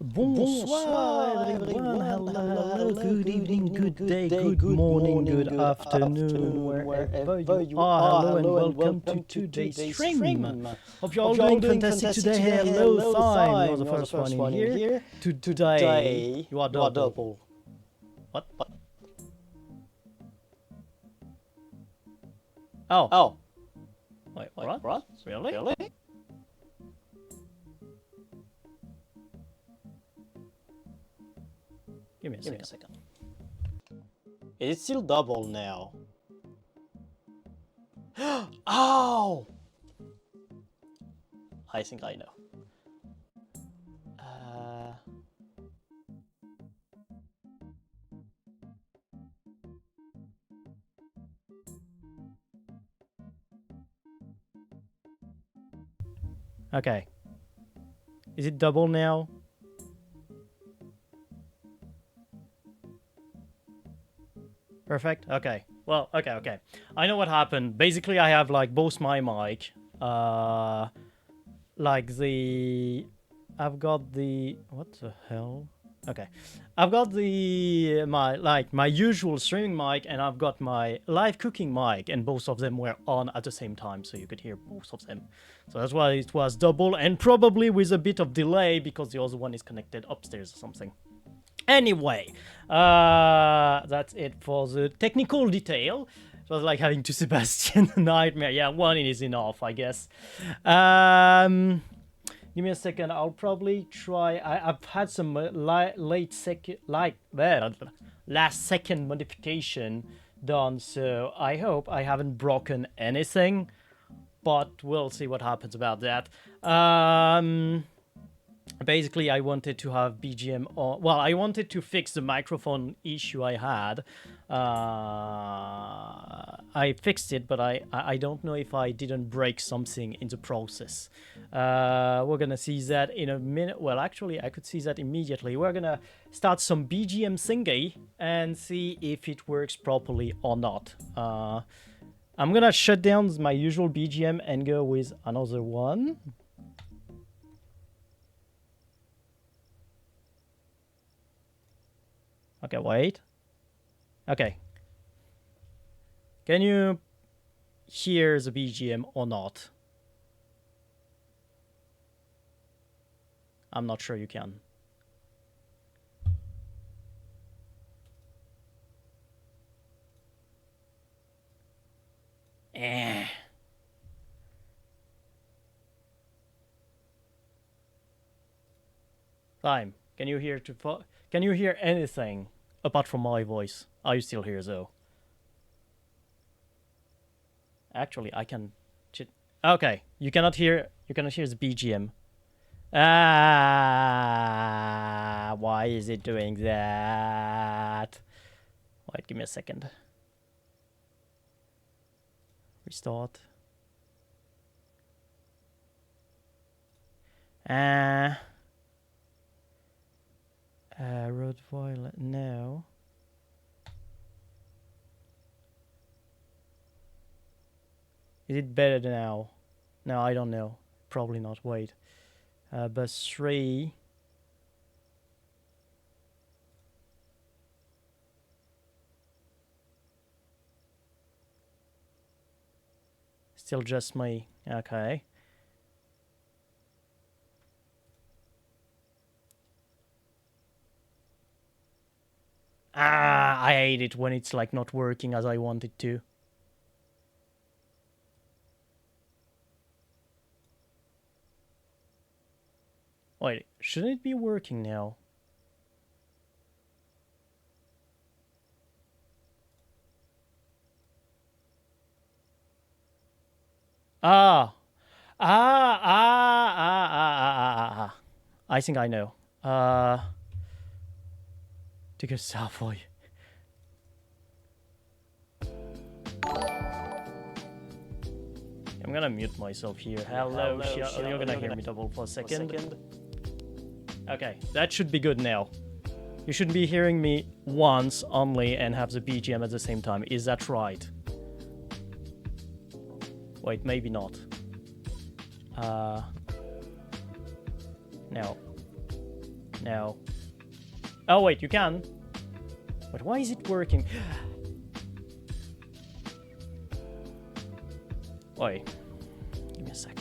Bonsoir everyone, hello, good evening, good day, good morning, good afternoon, wherever you are. Hello and welcome to today's stream. Hope you're all doing fantastic today. Hello, Thyme, you're the first one in here. Today, you are double. What? Oh. Wait, what? Really? Give me a second. Is it still double now? Oh! I think I know. Okay. Is it double now? Perfect. Okay. Well, okay. I know what happened. Basically, I have like both my mic. Like the... I've got the... What the hell? Okay. I've got the... my usual streaming mic, and I've got my live cooking mic, and both of them were on at the same time, so you could hear both of them. So that's why it was double, and probably with a bit of delay, because the other one is connected upstairs or something. Anyway, that's it for the technical detail. It was like having to Sebastian nightmare. Yeah, one is enough, I guess. Give me a second. I'll probably try. I've had some last second modification done, so I hope I haven't broken anything. But we'll see what happens about that. Basically, I wanted to have BGM on. Well, I wanted to fix the microphone issue I had. I fixed it, but I don't know if I didn't break something in the process. We're gonna see that in a minute. Well, actually, I could see that immediately. We're gonna start some BGM thingy and see if it works properly or not. I'm gonna shut down my usual BGM and go with another one. Okay, wait. Okay. Can you hear the BGM or not? I'm not sure you can. Time. Can you hear anything apart from my voice? Are you still here though? Actually, I can. Okay, you cannot hear the BGM. Why is it doing that? Wait, give me a second. Restart. Road violet now. Is it better now? No, I don't know. Probably not. Wait. Bus 3. Still just me. Okay. I hate it when it's like not working as I want it to. Wait, shouldn't it be working now? I think I know. To go Savoy. I'm gonna mute myself here. Hello, you're gonna hear me double for a second. Okay, that should be good now. You should be hearing me once only and have the BGM at the same time. Is that right? Wait, maybe not. No. now. Oh wait, you can. But why is it working? Wait, give me a sec.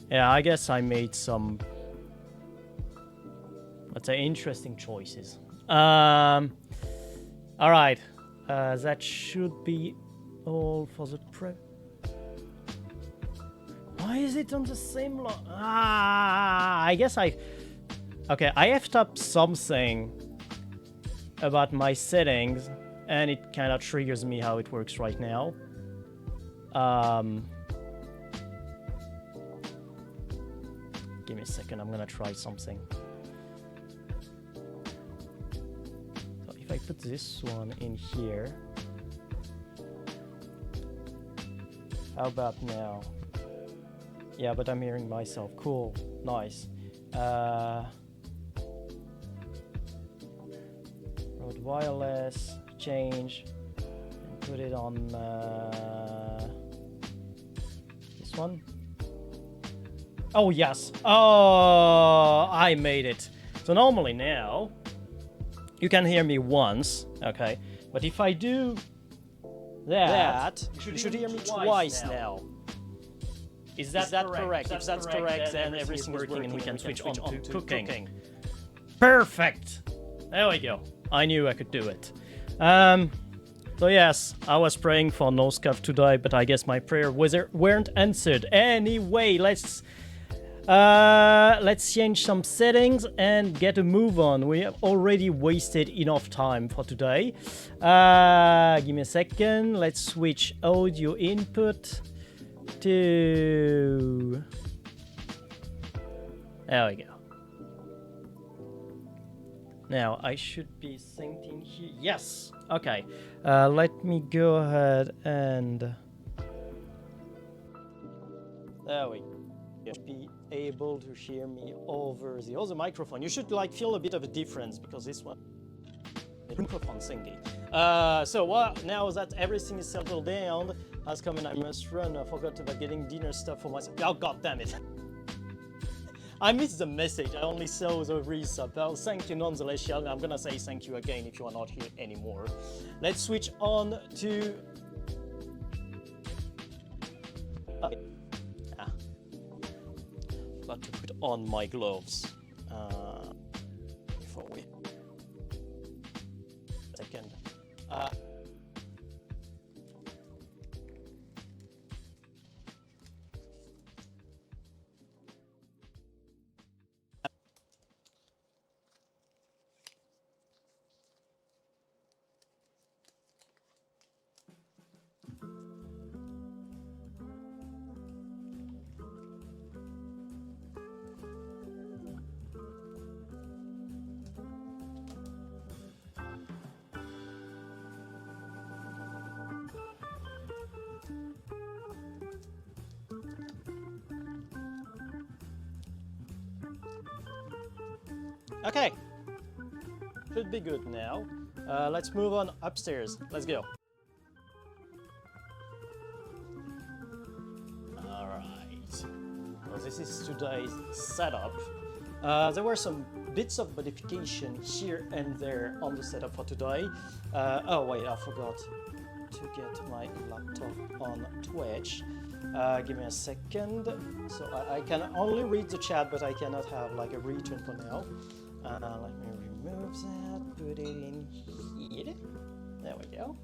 Yeah, I guess I made some, let's say, interesting choices. All right, that should be all for the prep. Why is it on the same line? I guess okay, I effed up something about my settings, and it kind of triggers me how it works right now. Give me a second, I'm gonna try something. So if I put this one in here, how about now? Yeah, but I'm hearing myself. Cool, nice. Rode wireless, change, and put it on this one. Oh yes, oh, I made it. So normally now, you can hear me once, okay? But if I do that you should hear me twice now. Is that correct? If that's correct, then everything is working and we can switch on to cooking. Perfect! There we go. I knew I could do it. So yes, I was praying for no scuff to die, but I guess my prayer weren't answered. Anyway, let's change some settings and get a move on. We have already wasted enough time for today. Give me a second. Let's switch audio input to... There we go. Now, I should be synced in here. Yes! Okay. Let me go ahead and... There we go. You should be able to hear me over the other microphone. You should like feel a bit of a difference because this one... The microphone thingy. So now that everything is settled down, has come and I must run. I forgot about getting dinner stuff for myself. Oh, god damn it. I missed the message. I only saw the resub. Well, thank you nonetheless, Sheldon. I'm gonna say thank you again if you are not here anymore. Let's switch on to... Got to put on my gloves before we... Second. Okay, should be good now. Let's move on upstairs. Let's go. Alright, well, this is today's setup. There were some bits of modification here and there on the setup for today. Oh wait, I forgot to get my laptop on Twitch. Give me a second. So I can only read the chat, but I cannot have like a return for now. Let me remove that, put it in here. There we go.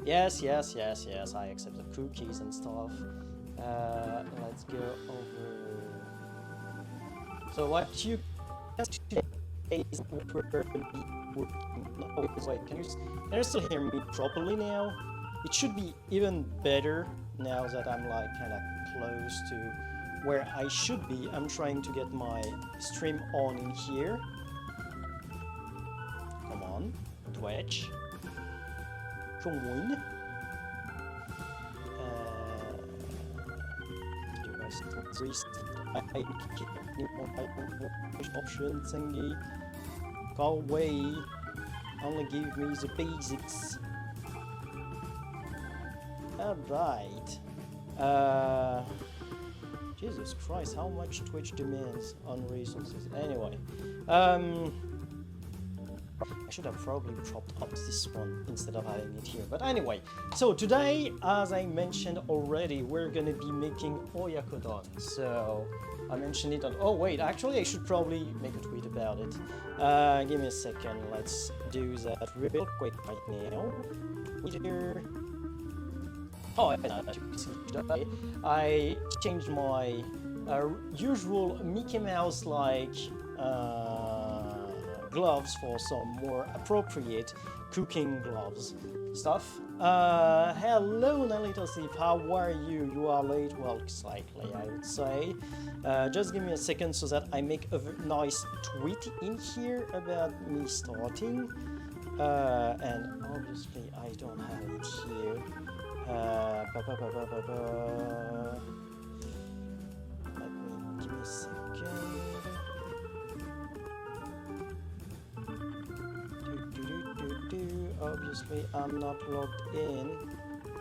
Yes, I accept the cookies and stuff. Let's go over. So what you is wait, can you still hear me properly now? It should be even better now that I'm like kind of close to where I should be. I'm trying to get my stream on in here. Come on, Twitch. Join. Option thingy. Go away. Only give me the basics. Alright. Jesus Christ, how much Twitch demands on resources. Anyway, I should have probably propped up this one instead of having it here. But anyway, so today, as I mentioned already, we're gonna be making Oyakodon. So I mentioned it on... Oh wait, actually I should probably make a tweet about it. Give me a second, let's do that real quick right now. Twitter. Oh, as you can see today, I changed my usual Mickey Mouse like gloves for some more appropriate cooking gloves stuff. Hello Nalito Steve, how are you? You are late, well, slightly I would say. Just give me a second so that I make a nice tweet in here about me starting. And obviously I don't have it here. Let me give me a second. Obviously I'm not logged in.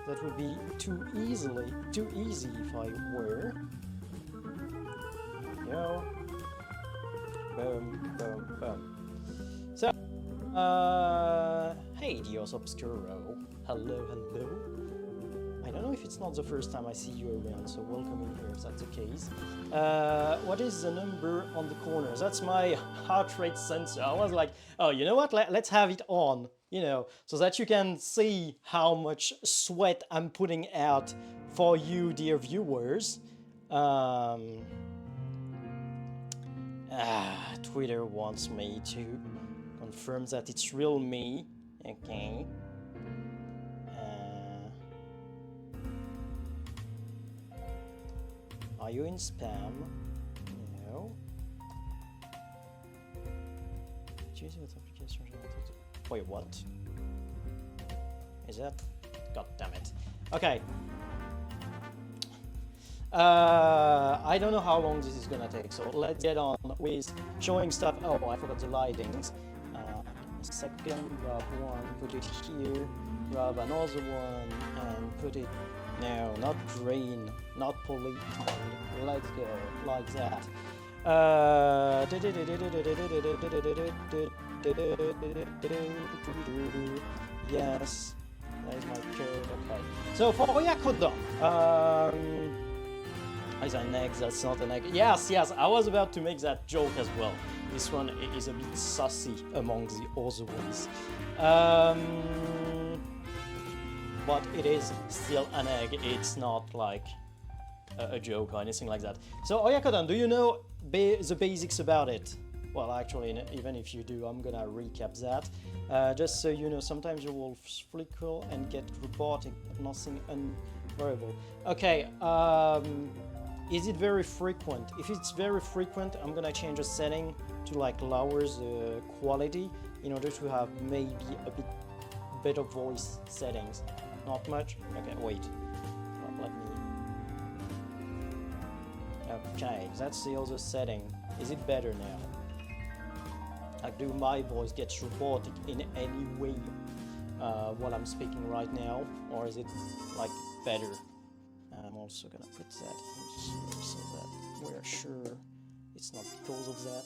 That would be too easy if I were. There we go. Boom, boom, boom. So, hey Dios Obscuro. Hello, hello. I don't know if it's not the first time I see you around, so welcome in here if that's the case. What is the number on the corner? That's my heart rate sensor. I was like, oh, you know what? Let's have it on, you know, so that you can see how much sweat I'm putting out for you, dear viewers. Twitter wants me to confirm that it's real me. Okay. Are you in spam? No. Wait, what? Is that? God damn it. Okay. I don't know how long this is gonna take, so let's get on with showing stuff. Oh, I forgot the lightings. A second, grab one, put it here, grab another one, and put it... No, not green, not polluted. Let's go, like that. Yes, there's my code. Okay. So for Oyakodon, is an egg? That's not an egg. Yes, yes. I was about to make that joke as well. This one is a bit saucy among the other ones. But it is still an egg, it's not like a joke or anything like that. So Oyakodon, do you know the basics about it? Well, actually, even if you do, I'm gonna recap that. Just so you know, sometimes your wolves flicker and get robotic, but nothing unbearable. Okay, is it very frequent? If it's very frequent, I'm gonna change the setting to like lower the quality in order to have maybe a bit better voice settings. Not much? Okay, wait. Let me... Okay, that's the other setting. Is it better now? Like, do my voice get robotic in any way while I'm speaking right now? Or is it, like, better? I'm also gonna put that in here so that we're sure it's not because of that.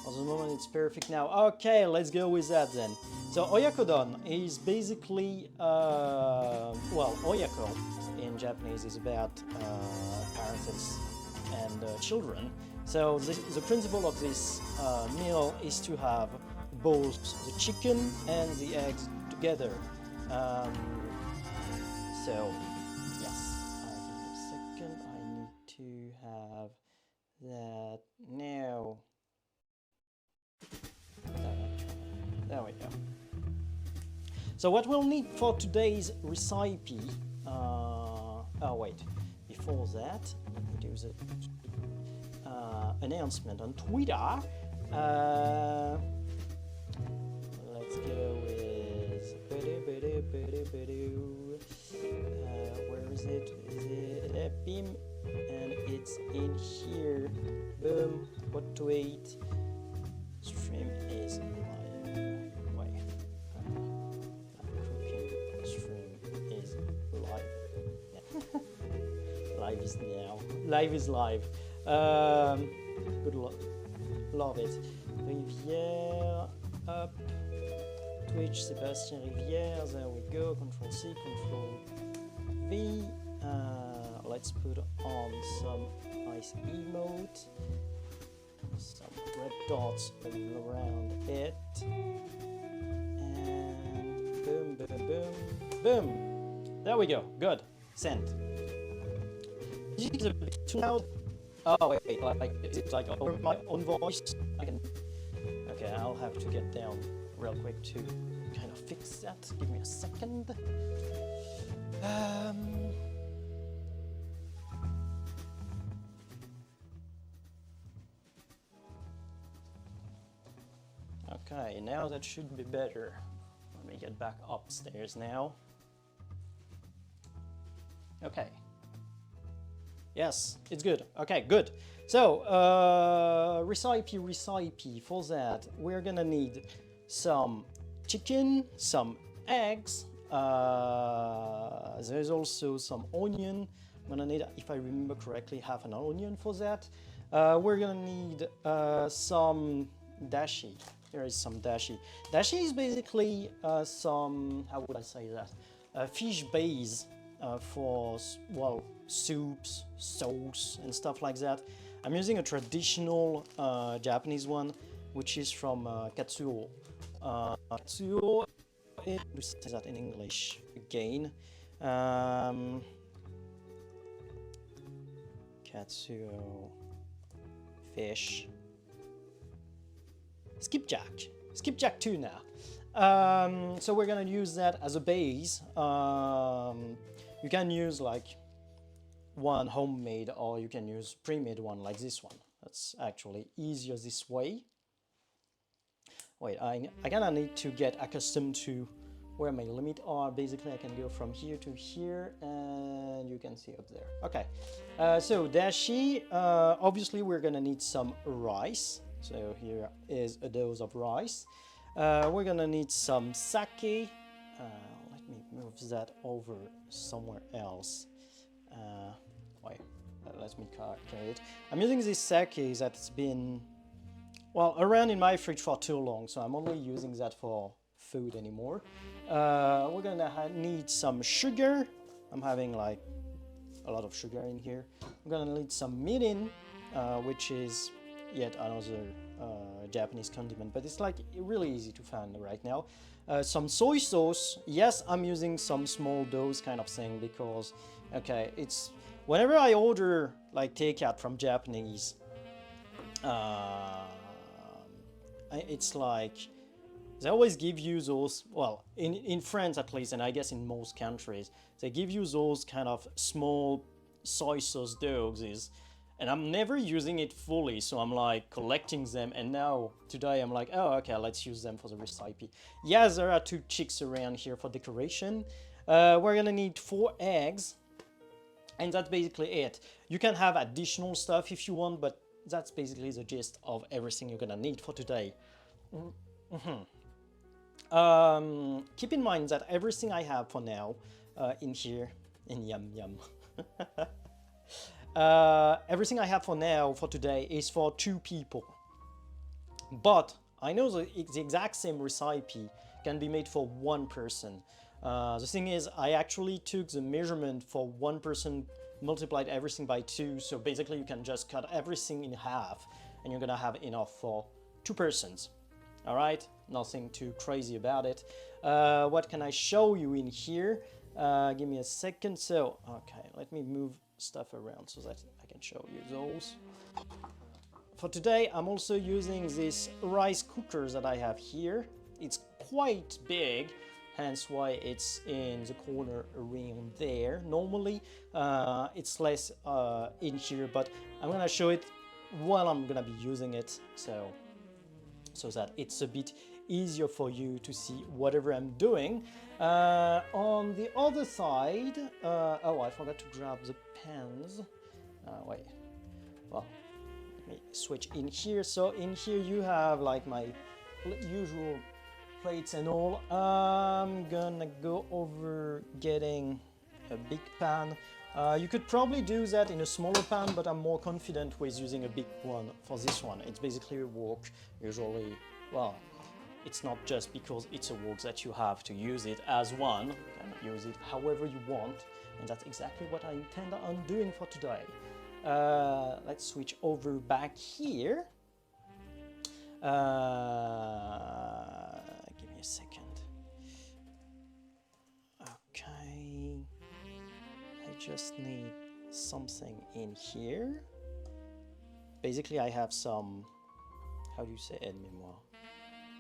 At the moment it's perfect now. Okay, let's go with that then. So Oyakodon is basically, well, Oyako in Japanese is about parents and children. So the principle of this meal is to have both the chicken and the eggs together. So, yes, give me a second. I need to have that now. There we go. So what we'll need for today's recipe, oh wait, before that, let me do the announcement on Twitter. Let's go with, where is it? Is it BIM? And it's in here. Boom, what to eat. Stream is live. Wait. Cooking stream is live. Yeah. live is now. Live is live. Good luck. Love it. Rivière, up. Twitch, Sébastien Rivière. There we go. Control C, Control V. Let's put on some nice emote. Some red dots around it. And boom, boom, boom, boom. There we go. Good. Send. This is a bit too loud. Oh wait, like it's like over my own voice. I can. Okay, I'll have to get down real quick to kind of fix that. Give me a second. Okay, now that should be better. Let me get back upstairs now. Okay. Yes, it's good. Okay, good. So, recipe. For that, we're gonna need some chicken, some eggs. There's also some onion. I'm gonna need, if I remember correctly, half an onion for that. We're gonna need some dashi. There is some dashi. Dashi is basically some, how would I say that? Fish base for, well, soups, sauce, and stuff like that. I'm using a traditional Japanese one, which is from Katsuo. Katsuo, to say that in English again. Katsuo fish. Skipjack tuna. So we're gonna use that as a base. You can use like one homemade, or you can use pre-made one like this one. That's actually easier this way. Wait, I kinda need to get accustomed to where my limits are. Basically, I can go from here to here, and you can see up there. Okay, so dashi, obviously we're gonna need some rice. So here is a dose of rice. We're gonna need some sake. Let me move that over somewhere else. Wait, let me carry it. I'm using this sake that's been, well, around in my fridge for too long, so I'm only using that for food anymore. We're gonna need some sugar. I'm having like a lot of sugar in here. I'm gonna need some mirin, which is yet another Japanese condiment, but it's like really easy to find right now. Some soy sauce. Yes, I'm using some small dose kind of thing because, okay, it's whenever I order like takeout from Japanese, it's like they always give you those, well, in France at least, and I guess in most countries, they give you those kind of small soy sauce doses. And I'm never using it fully, so I'm like collecting them, and now today I'm like, oh, okay, let's use them for the recipe. Yes, there are 2 chicks around here for decoration. We're gonna need 4 eggs, and that's basically it. You can have additional stuff if you want, but that's basically the gist of everything you're gonna need for today. Keep in mind that everything I have for now in here, in yum. Everything I have for now, for today, is for 2 people. But I know the exact same recipe can be made for 1 person. The thing is, I actually took the measurement for 1 person, multiplied everything by 2, so basically you can just cut everything in half, and you're gonna have enough for 2 persons. Alright, nothing too crazy about it. What can I show you in here? Give me a second. So, okay, let me move stuff around so that I can show you those. For today, I'm also using this rice cooker that I have here. It's quite big, hence why it's in the corner around there. Normally, it's less in here, but I'm gonna show it while I'm gonna be using it, so that it's a bit easier for you to see whatever I'm doing. On the other side, oh, I forgot to grab the pans. Wait, well, let me switch in here. So in here you have like my usual plates and all. I'm gonna go over getting a big pan You could probably do that in a smaller pan, but I'm more confident with using a big one for this one. It's basically a wok, usually, well, it's not just because it's a wok that you have to use it as one. You can use it however you want, and that's exactly what I intend on doing for today. Let's switch over back here. Give me a second. Okay. I just need something in here. Basically, I have some, how do you say aide-mémoire?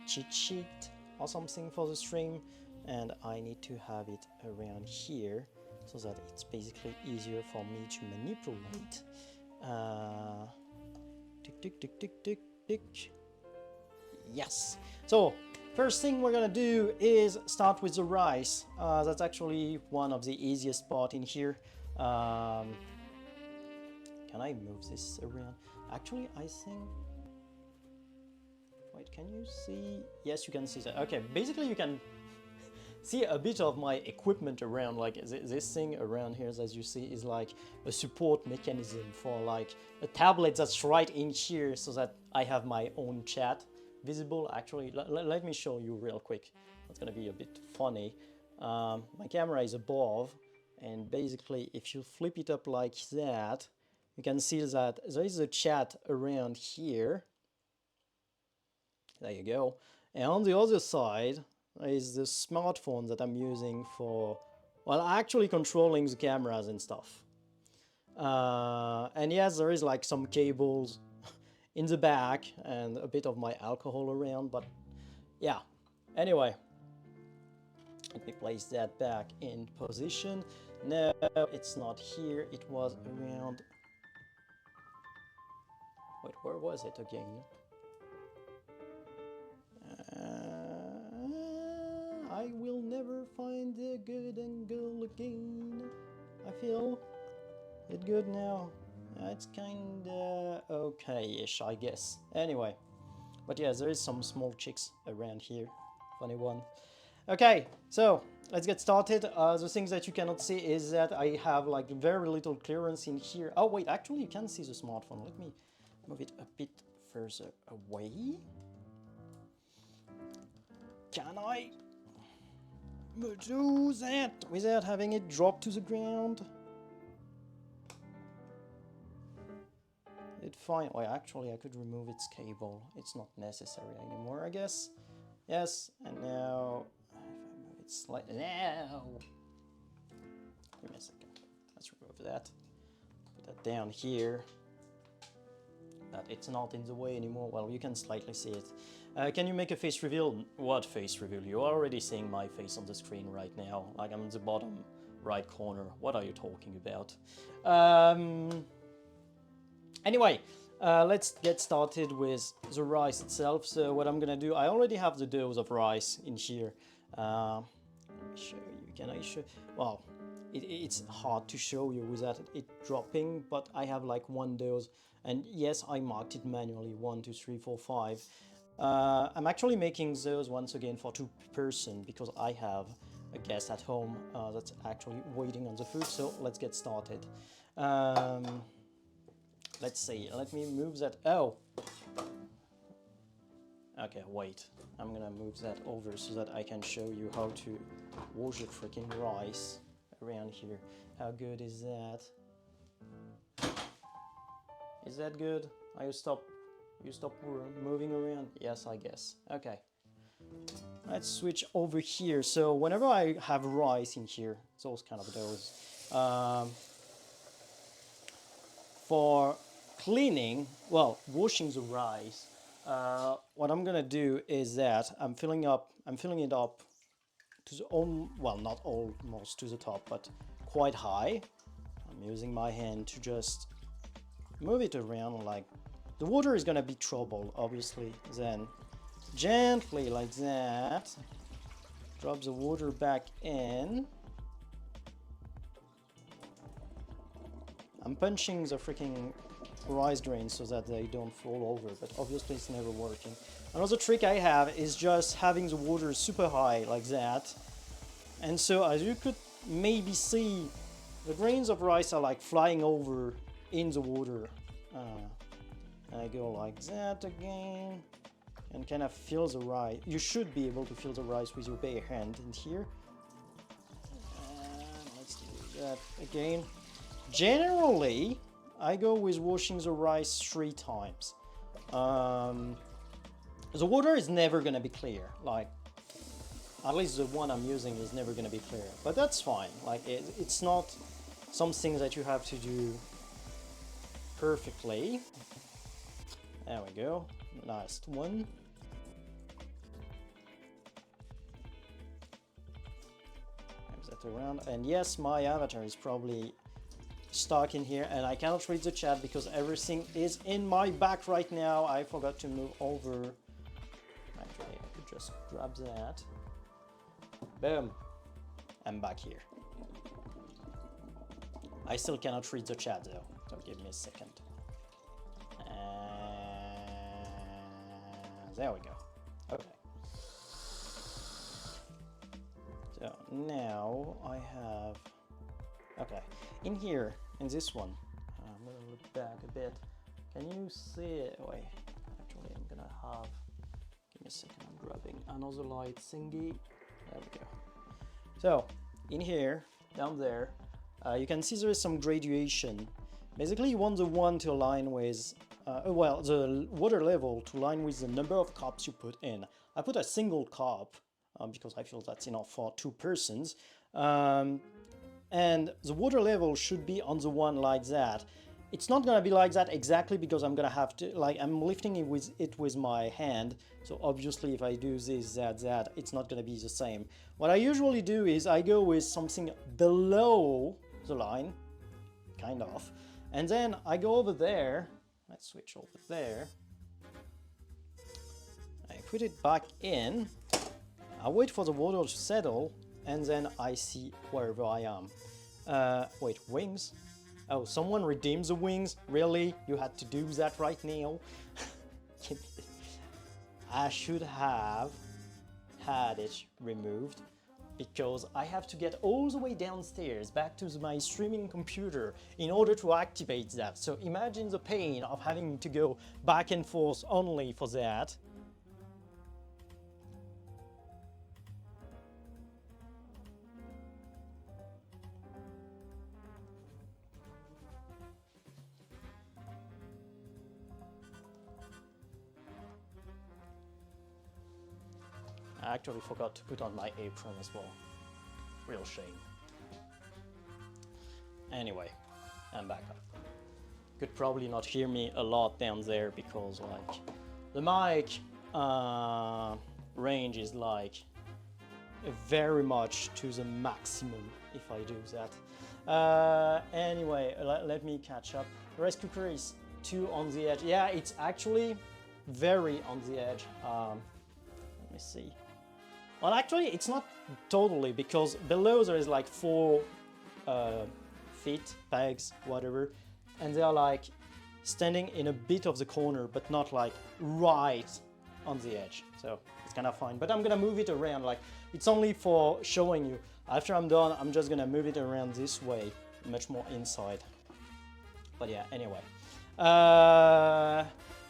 Cheat sheet or something for the stream, and I need to have it around here so that it's basically easier for me to manipulate. Tick, tick, tick, tick, tick, tick. Yes. So first thing we're gonna do is start with the rice. That's actually one of the easiest part in here. Can I move this around? Actually, I think. Wait, can you see? Yes, you can see that. Okay, basically you can see a bit of my equipment around. Like this thing around here, as you see, is like a support mechanism for like a tablet that's right in here, so that I have my own chat visible. Actually, let me show you real quick. That's gonna be a bit funny. My camera is above, and basically if you flip it up like that, you can see that there is a chat around here. There you go. And on the other side is the smartphone that I'm using for, well, actually controlling the cameras and stuff. And yes, there is like some cables in the back and a bit of my alcohol around, but yeah. Anyway, let me place that back in position. No, it's not here. It was around. Wait, where was it again? I will never find the good angle again. I feel it good now. It's kinda okay-ish, I guess. Anyway, but yeah, there is some small chicks around here. Funny one. Okay, so let's get started. The things that you cannot see is that I have like very little clearance in here. Oh wait, actually you can see the smartphone. Let me move it a bit further away. Can I do that without having it drop to the ground? It's fine. Well, actually, I could remove its cable. It's not necessary anymore, I guess. Yes, and now if I move it slightly. Now, give me a second. Let's remove that. Put that down here. That it's not in the way anymore. Well, you can slightly see it. Can you make a face reveal? What face reveal? You're already seeing my face on the screen right now. Like I'm in the bottom right corner. What are you talking about? Anyway, let's get started with the rice itself. So what I'm gonna do, I already have the doughs of rice in here. Let me show you. Can I show? Well, it's hard to show you without it dropping, but I have like one dose. And yes, I marked it manually, 1, 2, 3, 4, 5. I'm actually making those once again for 2 person because I have a guest at home that's actually waiting on the food. So let's get started. Let's see, let me move that. Oh, okay, wait. I'm gonna move that over so that I can show you how to wash the freaking rice around here. How good is that? Is that good? Are you stop moving around? Yes, I guess. Okay. Let's switch over here. So whenever I have rice in here, those kind of doughs, for cleaning, well, washing the rice, what I'm gonna do is that I'm filling it up to the well, not almost to the top, but quite high. I'm using my hand to just move it around. Like the water is gonna be troubled, obviously. Then gently like that, drop the water back in. I'm punching the freaking rice grains so that they don't fall over, but obviously it's never working. Another trick I have is just having the water super high like that. And so as you could maybe see, the grains of rice are like flying over in the water. And I go like that again and kind of feel the rice. You should be able to feel the rice with your bare hand in here. And let's do that again. Generally, I go with washing the rice 3 times. The water is never gonna be clear, like at least the one I'm using is never gonna be clear, but that's fine. Like it's not something that you have to do perfectly. There we go, last one. Move that around, and yes, my avatar is probably stuck in here and I cannot read the chat because everything is in my back right now. I forgot to move over. Actually, I could just grab that. Boom. I'm back here. I still cannot read the chat though, so give me a second. And there we go. Okay. So now I have... Okay, in here, in this one, I'm gonna look back a bit. Can you see it? Wait, actually I'm gonna have... Give me a second, I'm grabbing another light thingy. There we go. So, in here, down there, you can see there is some graduation. Basically, you want the one to align with, well, the water level to align with the number of cups you put in. I put a single cup, because I feel that's enough for 2 persons. And the water level should be on the one like that. It's not gonna be like that exactly because I'm gonna have to, like, I'm lifting it with my hand. So obviously if I do this, that, it's not gonna be the same. What I usually do is I go with something below the line, kind of. And then I go over there, let's switch over there. I put it back in, I wait for the water to settle, and then I see wherever I am. Wait, wings? Oh, someone redeems the wings? Really? You had to do that right now? I should have had it removed because I have to get all the way downstairs back to my streaming computer in order to activate that. So imagine the pain of having to go back and forth only for that. I actually forgot to put on my apron as well. Real shame. Anyway, I'm back up. Could probably not hear me a lot down there because like the mic range is like very much to the maximum if I do that. Anyway, let me catch up. The rice cooker is 2 on the edge. Yeah, it's actually very on the edge. Let me see. Well, actually, it's not totally because below there is like 4 feet, pegs, whatever, and they are like standing in a bit of the corner, but not like right on the edge. So it's kind of fine. But I'm gonna move it around. Like it's only for showing you. After I'm done, I'm just gonna move it around this way, much more inside. But yeah, anyway.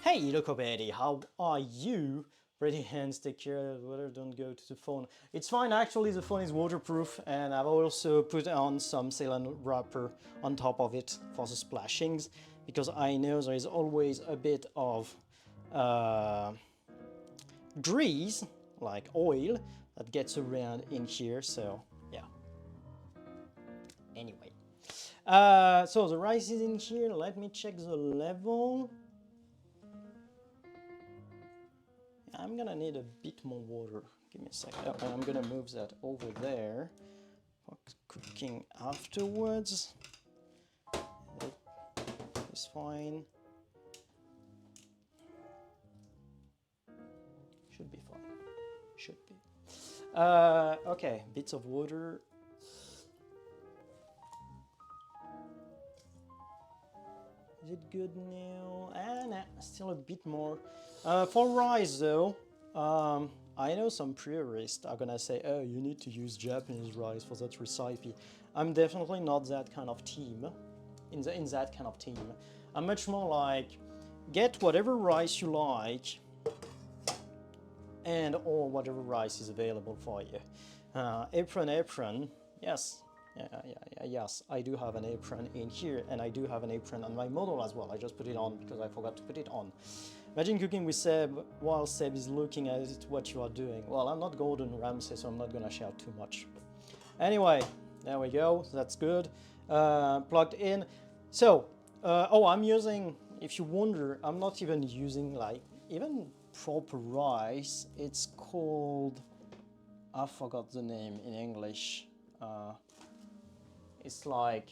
Hey, Loco Betty, how are you? Ready hands, take care of water, don't go to the phone. It's fine, actually the phone is waterproof and I've also put on some saline wrapper on top of it for the splashings because I know there is always a bit of grease, like oil, that gets around in here, so yeah. Anyway, so the rice is in here, let me check the level. I'm gonna need a bit more water. Give me a second. Oh, I'm gonna move that over there for cooking afterwards. That is fine. Should be fine. Should be. Okay, bits of water. Is it good now? Nah, still a bit more. For rice though, I know some purists are gonna say, oh, you need to use Japanese rice for that recipe. I'm definitely not that kind of team. In that kind of team, I'm much more like get whatever rice you like, and or whatever rice is available for you. Apron. Yes. Yes, I do have an apron in here, and I do have an apron on my model as well. I just put it on because I forgot to put it on. Imagine cooking with Seb while Seb is looking at what you are doing. Well, I'm not Gordon Ramsay, so I'm not gonna shout too much. Anyway, there we go. That's good. Plugged in. So, oh, I'm using, if you wonder, I'm not even using like even proper rice. It's called, I forgot the name in English. It's like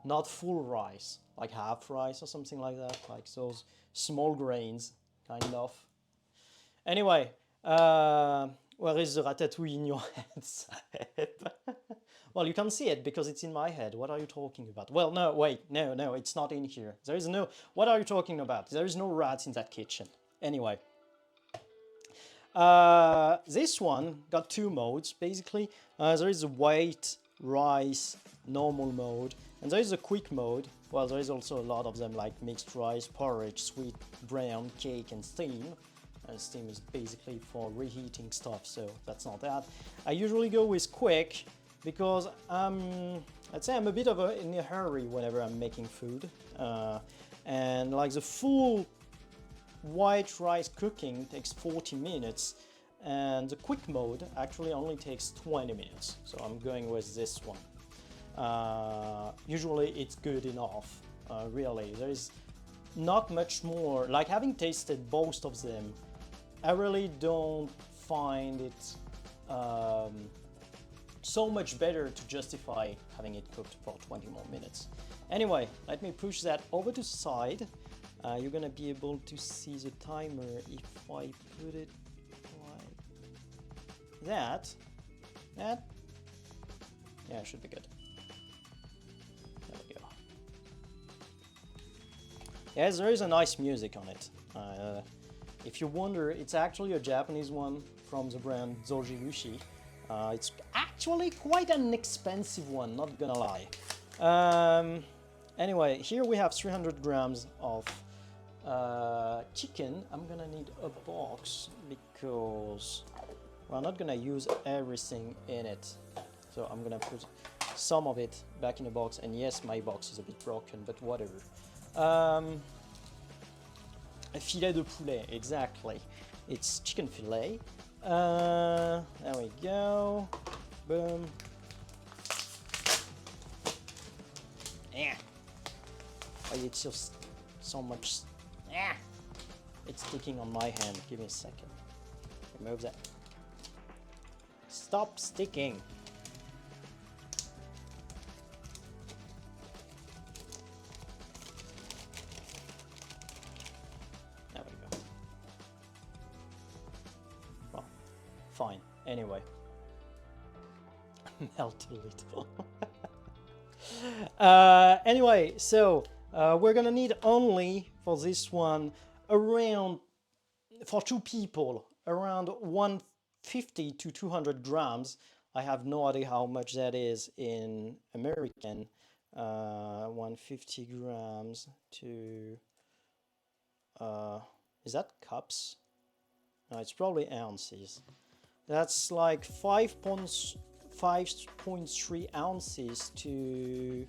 not full rice, like half rice or something like that, like those small grains, kind of. Anyway, where is the ratatouille in your head? Well, you can see it because it's in my head. What are you talking about? Well, no, wait, no, it's not in here. There is no, what are you talking about? There is no rats in that kitchen. Anyway. This one got two modes, basically. There is a white rice normal mode, and there is a quick mode. Well, there is also a lot of them, like mixed rice, porridge, sweet brown, cake, and steam. Steam is basically for reheating stuff, so that's not that. I usually go with quick because I'd say I'm a bit in a hurry whenever I'm making food. And like the full white rice cooking takes 40 minutes, and the quick mode actually only takes 20 minutes. So I'm going with this one. Usually it's good enough, really. There is not much more. Like, having tasted both of them, I really don't find it so much better to justify having it cooked for 20 more minutes. Anyway, let me push that over to the side. You're gonna be able to see the timer if I put it like that. Yeah, it should be good. There we go. Yes, there is a nice music on it. If you wonder, it's actually a Japanese one from the brand Zojirushi. It's actually quite an expensive one, not gonna lie. Anyway, here we have 300 grams of chicken. I'm gonna need a box because we're not gonna use everything in it. So I'm gonna put some of it back in the box, and yes, my box is a bit broken, but whatever. A filet de poulet, exactly. It's chicken filet. There we go. Boom. Yeah. Oh, it's just so much. Yeah. It's sticking on my hand. Give me a second. Remove that. Stop sticking. There we go. Well, fine. Anyway. Melt a little. Anyway, so we're gonna need only for this one around, for two people, around 150 to 200 grams. I have no idea how much that is in American. 150 grams to is that cups? No, it's probably ounces. That's like 5.3 ounces to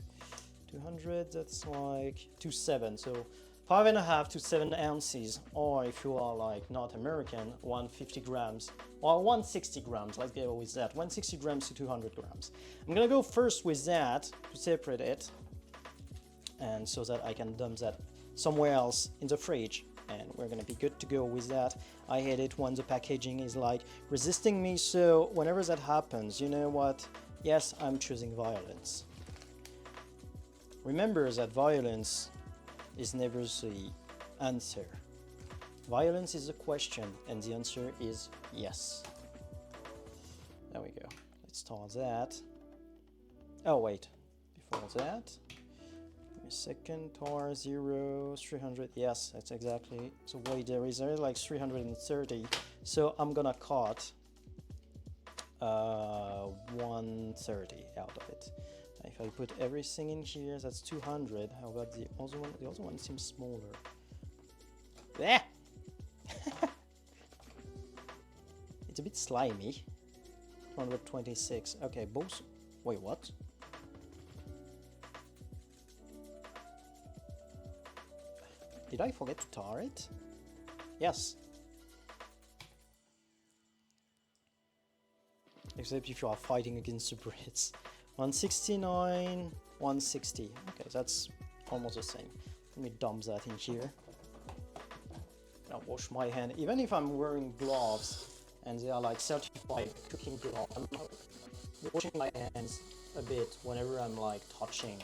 200. That's like 2.7. So 5.5 to 7 ounces. Or if you are like not American, 150 grams or 160 grams. Let's go with that. 160 grams to 200 grams. I'm gonna go first with that to separate it, and so that I can dump that somewhere else in the fridge, and we're gonna be good to go with that. I hate it when the packaging is like resisting me, so whenever that happens, you know what? Yes, I'm choosing violence. Remember that violence is never the answer. Violence is a question, and the answer is yes. There we go. Let's start that. Oh wait, before that, give me a second. Tar 0, 300. Yes, that's exactly the way there is. There is like 330. So I'm gonna cut 130 out of it. If I put everything in here, that's 200. How about the other one? The other one seems smaller. Blech! It's a bit slimy. 126. Okay, both. Wait, what? Did I forget to tar it? Yes. Except if you are fighting against the Brits. 169, 160. Okay, that's almost the same. Let me dump that in here. Now wash my hand. Even if I'm wearing gloves and they are like certified cooking gloves, I'm washing my hands a bit whenever I'm like touching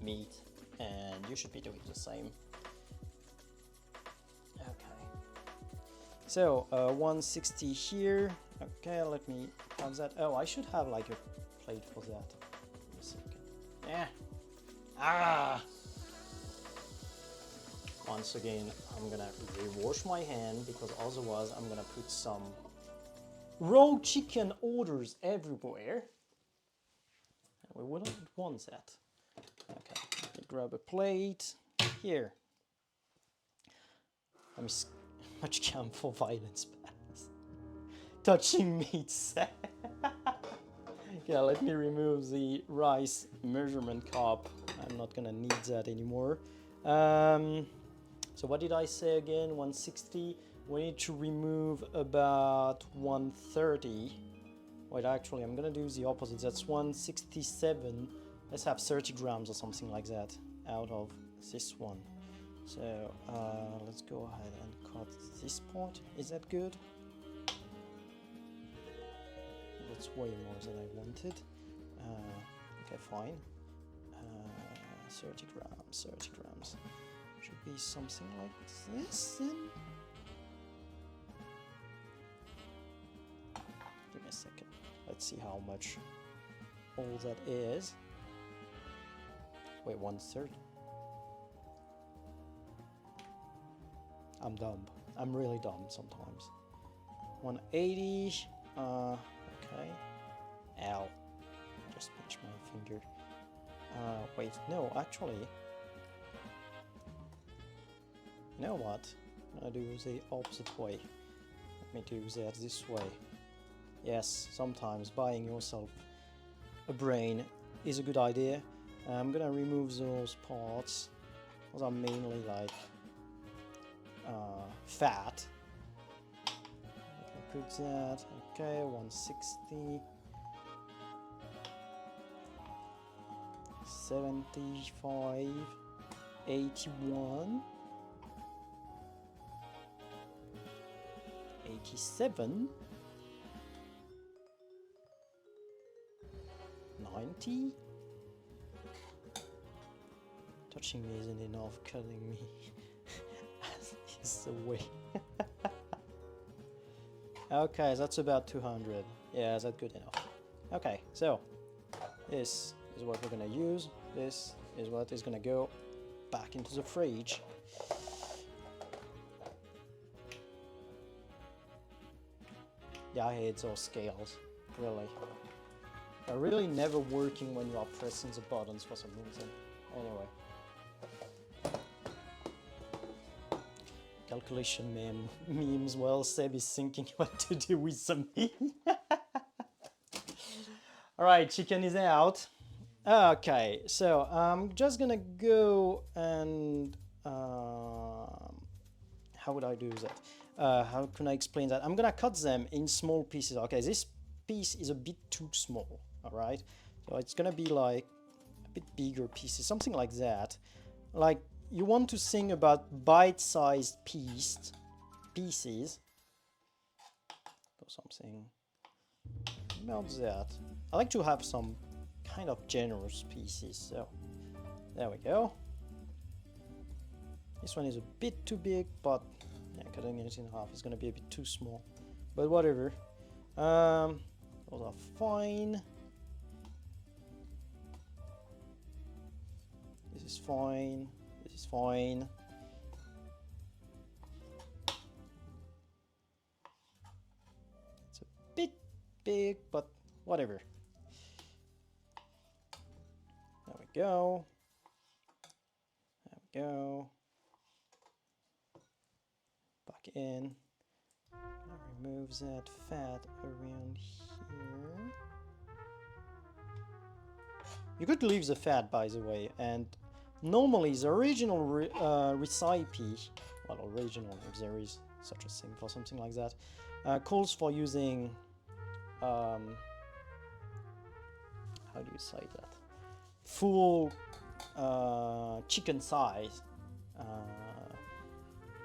meat, and you should be doing the same. Okay. So 160 here. Okay, let me have that. Oh, I should have like a plate for that. Give me a second. Yeah. Ah. Once again, I'm gonna re-wash my hand because otherwise I'm gonna put some raw chicken odors everywhere. And we wouldn't want that. Okay, let me grab a plate. Here. I'm much camp for violence, pass. Touching meats. Yeah, let me remove the rice measurement cup. I'm not gonna need that anymore. So what did I say again? 160. We need to remove about 130. Wait, actually, I'm gonna do the opposite. That's 167. Let's have 30 grams or something like that out of this one. So let's go ahead and cut this part. Is that good? That's way more than I wanted. Okay, fine. 30 grams, 30 grams. Should be something like this then. Give me a second. Let's see how much all that is. Wait, 1/3. I'm dumb. I'm really dumb sometimes. 180. Okay. Ow. Just pinch my finger. Wait, no, actually. You know what? I'm gonna do the opposite way. Let me do that this way. Yes, sometimes buying yourself a brain is a good idea. I'm gonna remove those parts. Those are mainly like fat. Let me put that. Okay, 160. 75. 81. 87. 90. Touching me isn't enough, cutting me is the way. Okay, that's about 200. Yeah, that's good enough. Okay, so this is what we're gonna use. This is what is gonna go back into the fridge. Yeah, I hate those scales, really. They're really never working when you are pressing the buttons for some reason. Anyway. Calculation memes, well, Seb is thinking what to do with some meat. Alright, chicken is out. Okay, so I'm just gonna go and... how would I do that? How can I explain that? I'm gonna cut them in small pieces. Okay, this piece is a bit too small, alright? So it's gonna be like a bit bigger pieces, something like that. Like, you want to think about bite-sized pieces. Or something about that. I like to have some kind of generous pieces, so there we go. This one is a bit too big, but yeah, cutting it in half is gonna be a bit too small. But whatever. Those are fine. This is fine. This is fine. It's a bit big, but whatever. There we go. There we go. Back in. Remove that fat around here. You could leave the fat, by the way, and normally the original recipe, well, original, if there is such a thing for something like that, calls for using, how do you say that? Full chicken size.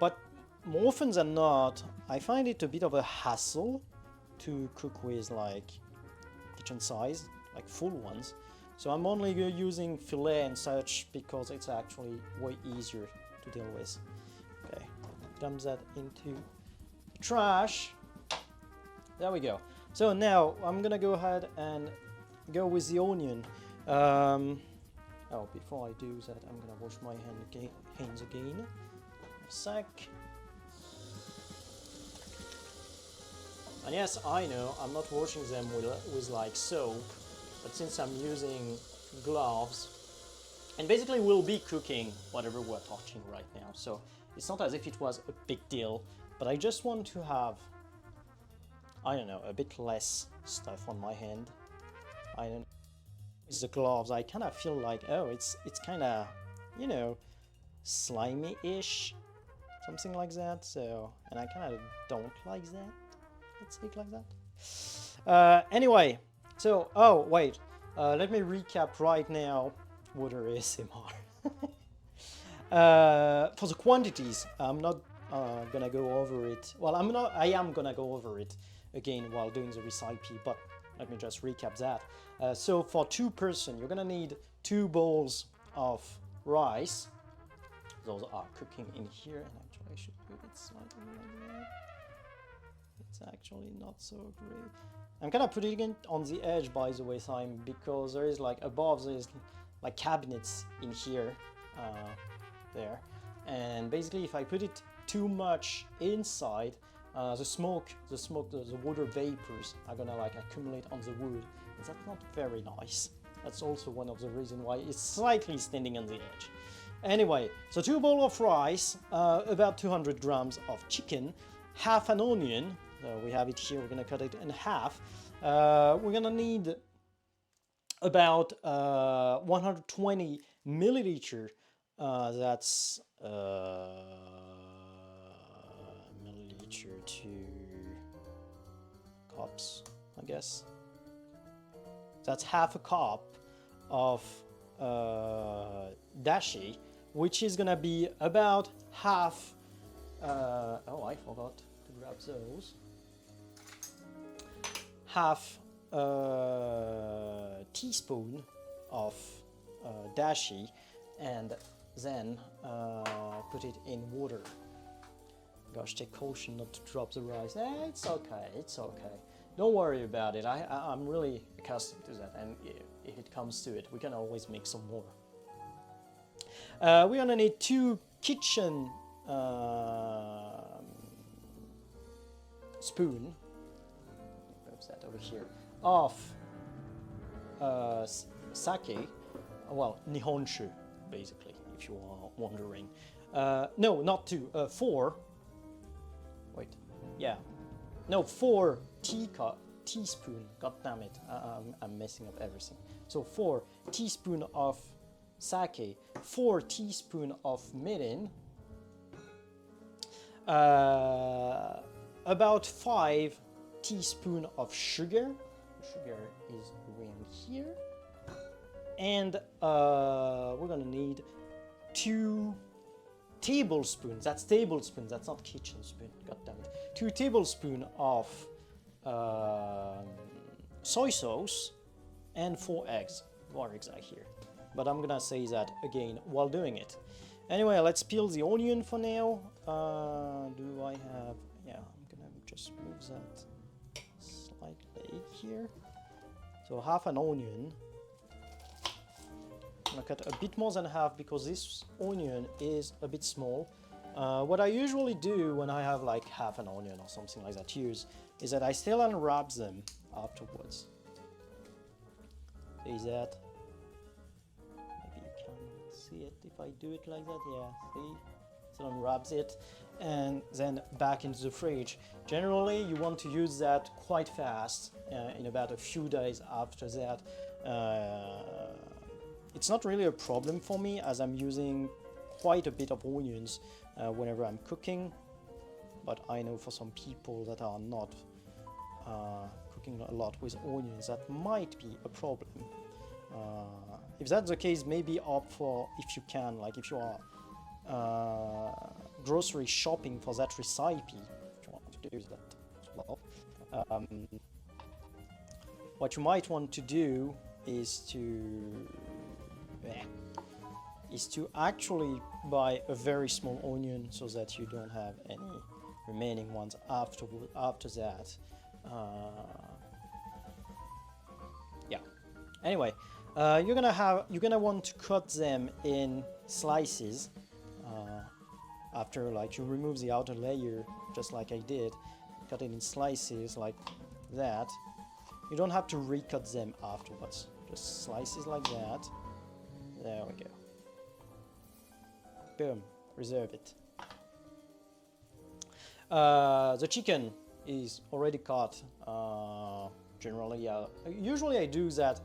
But more often than not, I find it a bit of a hassle to cook with like kitchen size, like full ones. So I'm only using filet and such because it's actually way easier to deal with. Okay, dump that into the trash. There we go. So now I'm gonna go ahead and go with the onion. Oh, before I do that, I'm gonna wash my hands again. A sec. And yes, I know I'm not washing them with like soap, but since I'm using gloves, and basically we'll be cooking whatever we're touching right now, so it's not as if it was a big deal, but I just want to have, I don't know, a bit less stuff on my hand. I don't know, with the gloves I kind of feel like, oh, it's kind of, you know, slimy-ish, something like that, so, and I kind of don't like that. Let's say it like that. Anyway, so, oh, wait, let me recap right now water ASMR. For the quantities, I'm not gonna go over it. Well, I am gonna go over it again while doing the recipe, but let me just recap that. So for 2 person, you're gonna need 2 bowls of rice. Those are cooking in here, and actually I should move it slightly like that. It's actually not so great. I'm kind of putting it on the edge, by the way, Simon, because there is like above, there's like cabinets in here, there, and basically if I put it too much inside, the water vapors are gonna like accumulate on the wood, and that's not very nice. That's also one of the reasons why it's slightly standing on the edge. Anyway, so 2 bowls of rice, about 200 grams of chicken, half an onion. So we have it here, we're gonna cut it in half. We're gonna need about 120 milliliter, that's milliliter to cups, I guess. That's half a cup of dashi, which is gonna be about half, oh, I forgot to grab those. Half teaspoon of dashi, and then put it in water. Gosh, take caution not to drop the rice. It's okay, it's okay. Don't worry about it. I'm really accustomed to that, and if it comes to it, we can always make some more. We're gonna need 2 kitchen spoon. That over here, of sake, well, nihonshu, basically, if you are wondering. No, not 2, 4. Wait, yeah, no, 4 teaspoon. God damn it, I'm messing up everything. So 4 teaspoon of sake, 4 teaspoon of mirin, about 5 teaspoon of sugar. The sugar is around here, and we're gonna need 2 tablespoons. That's tablespoons. That's not kitchen spoon. God damn it. 2 tablespoons of soy sauce and 4 eggs. 4 eggs are here, but I'm gonna say that again while doing it. Anyway, let's peel the onion for now. Do I have? Yeah, I'm gonna just move that slightly here. So half an onion. I'm gonna cut a bit more than half because this onion is a bit small. What I usually do when I have like half an onion or something like that is that I still unwrap them afterwards. Is that? Maybe you can see it if I do it like that. Yeah, see? So unwraps it and then back into the fridge. Generally, you want to use that quite fast, in about a few days after that. It's not really a problem for me as I'm using quite a bit of onions whenever I'm cooking, but I know for some people that are not cooking a lot with onions, that might be a problem. If that's the case, maybe opt for, if you can, like if you are grocery shopping for that recipe, if you want to do that as well. What you might want to do is to actually buy a very small onion so that you don't have any remaining ones after that. Yeah. Anyway, you're gonna want to cut them in slices. After, like, you remove the outer layer, just like I did, cut it in slices like that. You don't have to recut them afterwards. Just slices like that. There we go. Boom. Reserve it. The chicken is already cut. Generally, yeah. Usually I do that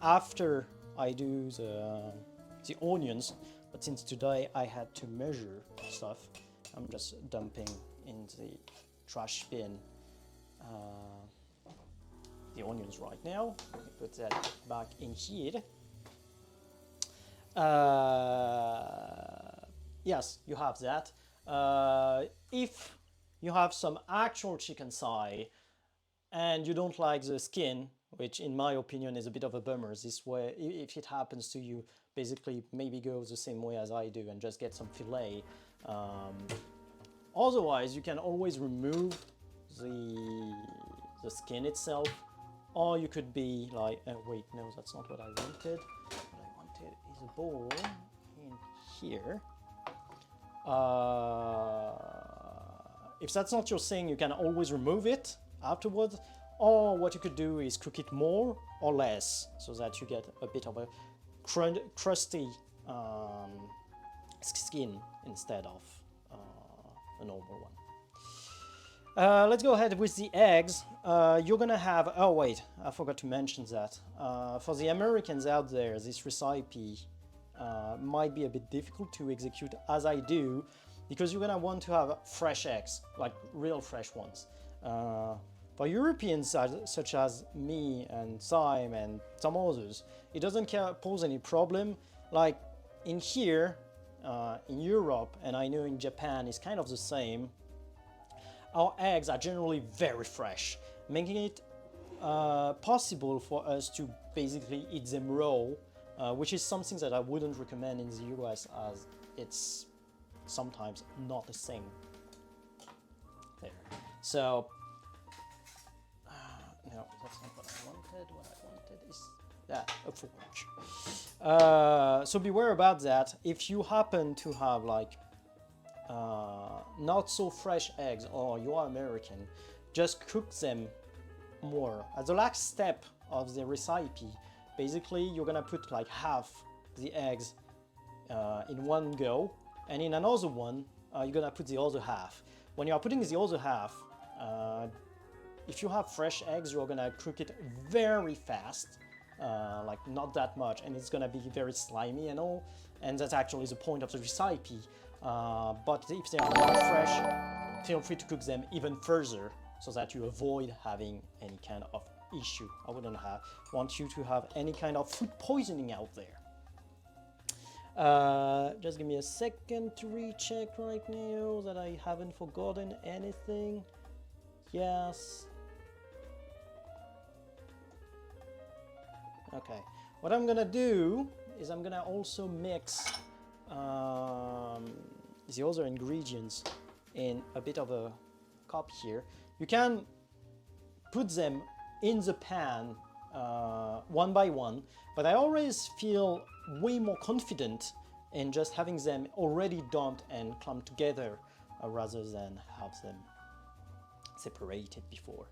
after I do the onions, but since today I had to measure stuff, I'm just dumping in the trash bin the onions right now. Put that back in here. Yes, you have that. If you have some actual chicken thigh and you don't like the skin, which in my opinion is a bit of a bummer, this way, if it happens to you, basically maybe go the same way as I do and just get some fillet. Otherwise, you can always remove the skin itself, or you could be like, wait, no, that's not what I wanted. What I wanted is a bowl in here. If that's not your thing, you can always remove it afterwards, or what you could do is cook it more or less so that you get a bit of a crusty skin instead of a normal one. Let's go ahead with the eggs. You're gonna have, oh wait, I forgot to mention that. For the Americans out there, this recipe might be a bit difficult to execute as I do, because you're gonna want to have fresh eggs, like real fresh ones. For Europeans such as me and Simon and some others, it doesn't pose any problem. Like in here, in Europe, and I know in Japan is kind of the same, our eggs are generally very fresh, making it possible for us to basically eat them raw, which is something that I wouldn't recommend in the US as it's sometimes not the same. There. So, no, that's not what I wanted. What I wanted is that, a forge. So beware about that. If you happen to have like not so fresh eggs, or you are American, just cook them more. At the last step of the recipe, basically you're gonna put like half the eggs in one go, and in another one you're gonna put the other half. When you are putting the other half, if you have fresh eggs, you're gonna cook it very fast, like not that much, and it's gonna be very slimy and all, and that's actually the point of the recipe. But if they are not fresh, feel free to cook them even further so that you avoid having any kind of issue. I wouldn't want you to have any kind of food poisoning out there. Just give me a second to recheck right now that I haven't forgotten anything. Yes. Okay. What I'm gonna do is I'm gonna also mix the other ingredients in a bit of a cup here. You can put them in the pan one by one, but I always feel way more confident in just having them already dumped and clumped together rather than have them separated before.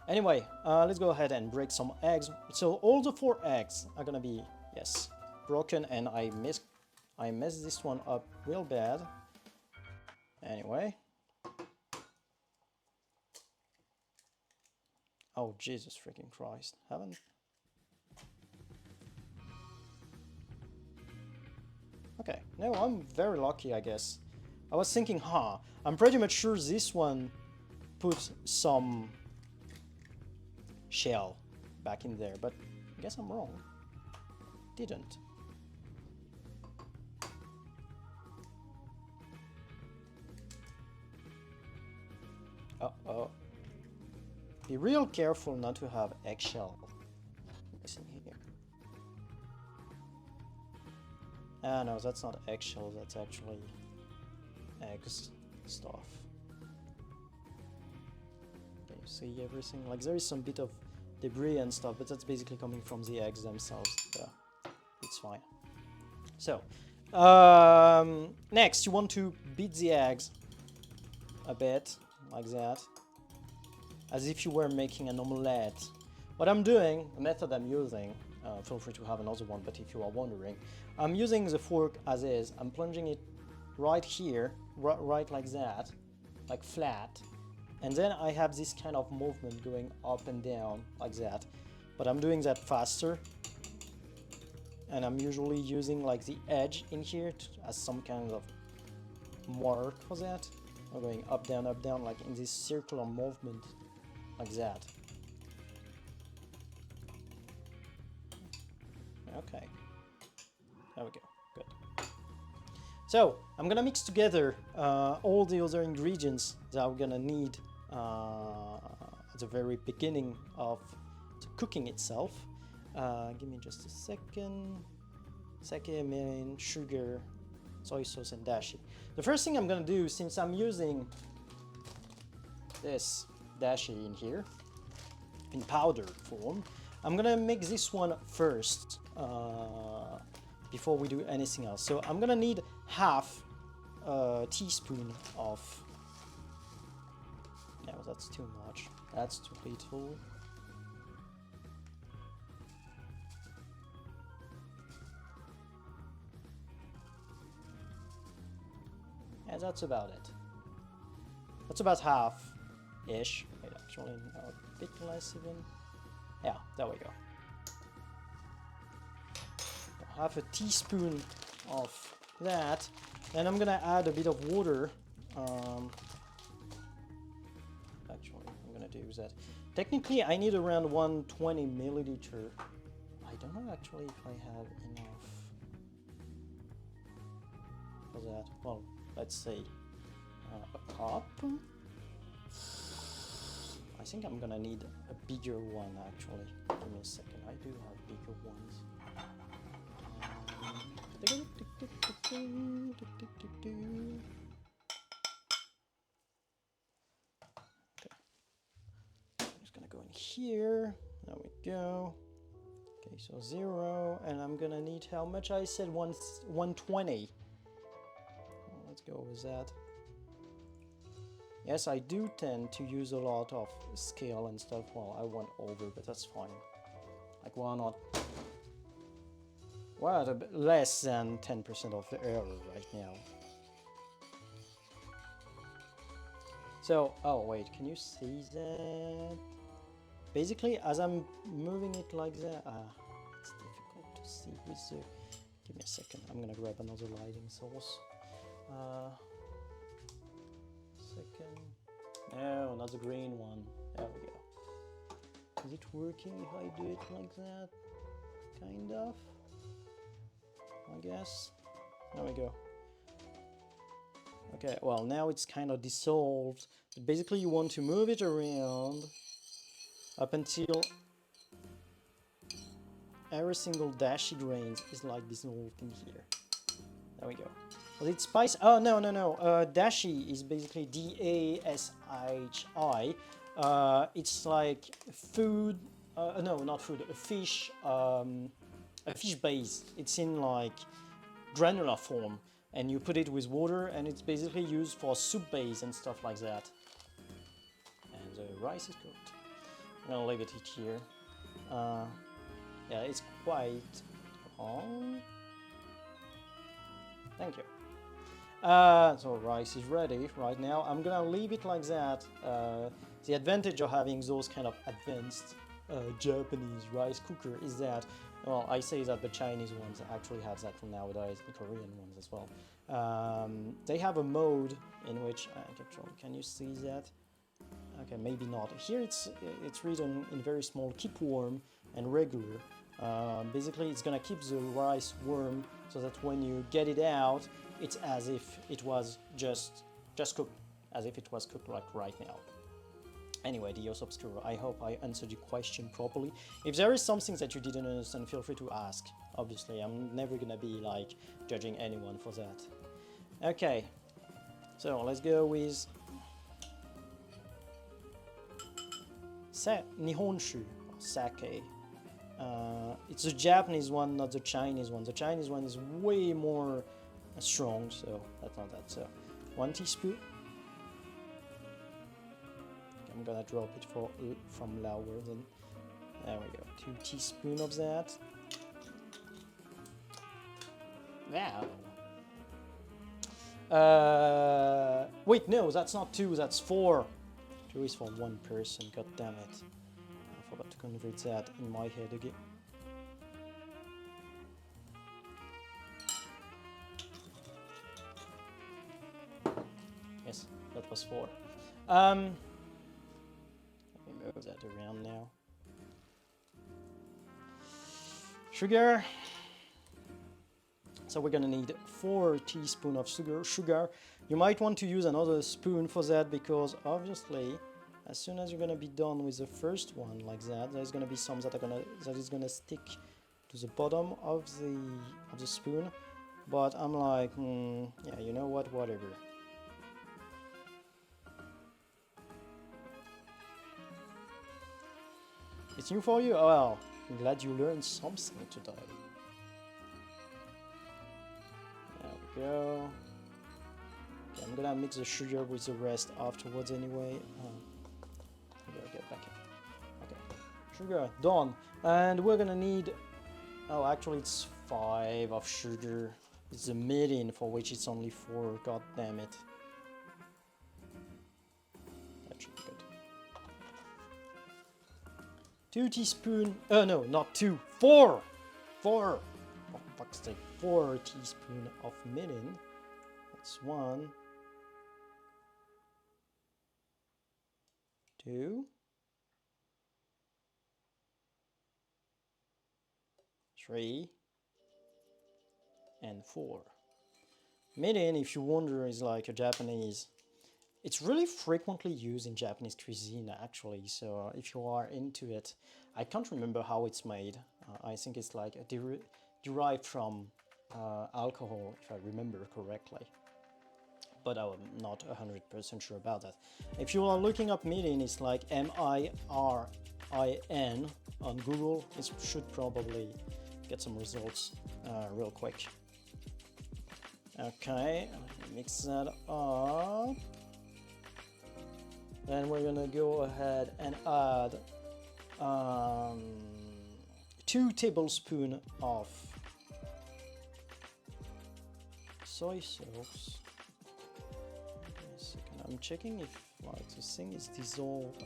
Anyway, let's go ahead and break some eggs. So all the 4 eggs are gonna be, yes, broken, and I messed this one up real bad. Anyway. Oh, Jesus freaking Christ. Haven't... Okay, no, I'm very lucky, I guess. I was thinking, I'm pretty much sure this one put some shell back in there, but I guess I'm wrong. Didn't. Uh-oh. Be real careful not to have eggshell missing here. Ah, no, that's not eggshell, that's actually eggs stuff. Can you see everything? Like, there is some bit of debris and stuff, but that's basically coming from the eggs themselves. Yeah, it's fine. So, next, you want to beat the eggs a bit, like that, as if you were making an omelette. What I'm doing, the method I'm using, feel free to have another one, but if you are wondering, I'm using the fork as is. I'm plunging it right here, right like that, like flat, and then I have this kind of movement going up and down like that, but I'm doing that faster, and I'm usually using like the edge in here as some kind of mark for that. I'm going up, down, like in this circular movement, like that. Okay, there we go, good. So, I'm gonna mix together all the other ingredients that we're gonna need at the very beginning of the cooking itself. Give me just a second. Sake, mirin, sugar, soy sauce, and dashi. The first thing I'm gonna do, since I'm using this dashi in here, in powder form, I'm gonna make this one first before we do anything else. So I'm gonna need half a teaspoon of... No, that's too much. That's too little. Yeah, that's about it. That's about half-ish. Wait, actually, no, a bit less even. Yeah, there we go. Half a teaspoon of that. Then I'm gonna add a bit of water. Actually, I'm gonna do that. Technically, I need around 120 milliliter. I don't know actually if I have enough for that. Well, let's say a cup. I think I'm gonna need a bigger one actually. Give me a second. I do have bigger ones. Okay. I'm just gonna go in here. There we go. Okay, so 0, and I'm gonna need how much? I said 120. Let's go with that. Yes, I do tend to use a lot of scale and stuff. Well, I went over, but that's fine. Like, why not? Well, a bit less than 10% of the error right now. So, oh wait, can you see that? Basically, as I'm moving it like that, it's difficult to see with the... Give me a second, I'm gonna grab another lighting source. Second. No, not the green one. There we go. Is it working if I do it like that? Kind of. I guess. There we go. Okay, well now it's kind of dissolved. But basically you want to move it around up until every single dashi grain is like this whole thing here. There we go. Was it spice? Oh, no. Dashi is basically D-A-S-H-I. It's like food, no, not food, a fish base. It's in like granular form, and you put it with water, and it's basically used for soup base and stuff like that. And the rice is cooked. I'm gonna leave it here. Yeah, it's quite long. Thank you. So rice is ready right now. I'm gonna leave it like that. The advantage of having those kind of advanced Japanese rice cooker is that, well, I say that the Chinese ones actually have that from nowadays, the Korean ones as well. They have a mode in which, actually, can you see that? Okay, maybe not. Here it's written in very small, keep warm and regular. Basically, it's gonna keep the rice warm so that when you get it out, it's as if it was just cooked, as if it was cooked like right now. Anyway, Dios Obscuro, I hope I answered your question properly. If there is something that you didn't understand, feel free to ask. Obviously, I'm never gonna be like judging anyone for that. Okay, so let's go with Nihonshu, or sake. It's the Japanese one, not the Chinese one. The Chinese one is way more strong, so that's not that. So 1 teaspoon. I'm gonna drop it from lower then. There we go. 2 teaspoons of that. Wow. Wait, no, that's not 2, that's 4. 2 is for 1 person, god damn it. I forgot to convert that in my head again. Yes, that was 4. Let me move that around now. Sugar. So we're gonna need 4 teaspoons of sugar. You might want to use another spoon for that because obviously, as soon as you're gonna be done with the first one like that, there's gonna be some that is gonna stick to the bottom of the spoon. But I'm like, yeah, you know what? Whatever. It's new for you? Oh, well, I'm glad you learned something today. There we go. Okay, I'm gonna mix the sugar with the rest afterwards anyway. Get back in. Okay, sugar done, and we're gonna need. Oh, actually, it's 5 of sugar. It's the mirin for which it's only 4. God damn it. That should be good. 2 teaspoons. No, not 2. 4. 4. For fuck's sake, 4 teaspoons of mirin. That's 1. 2. 3. And 4. Mirin, if you wonder, is like a Japanese. It's really frequently used in Japanese cuisine, actually. So if you are into it, I can't remember how it's made. I think it's like derived from alcohol, if I remember correctly. But I'm not 100% sure about that. If you are looking up mirin, it's like M-I-R-I-N on Google. It should probably get some results real quick. Okay, mix that up. Then we're gonna go ahead and add 2 tablespoons of soy sauce. Wait a second, I'm checking if like the thing is dissolved.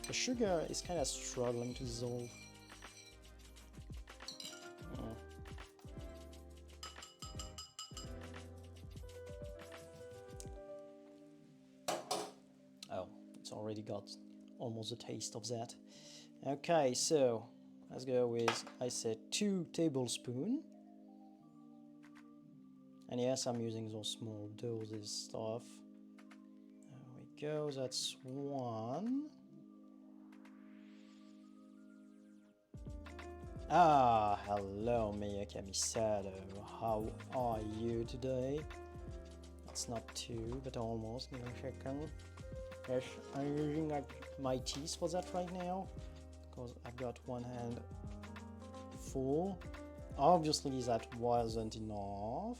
The sugar is kind of struggling to dissolve. Already got almost a taste of that. Okay, so let's go with, I said 2 tablespoons. And yes, I'm using those small doses stuff. There we go, that's 1. Ah, hello Mia Camisado. How are you today? It's not 2, but almost. Give me a second. Yes, I'm using my teeth for that right now because I've got one hand full. Obviously that wasn't enough.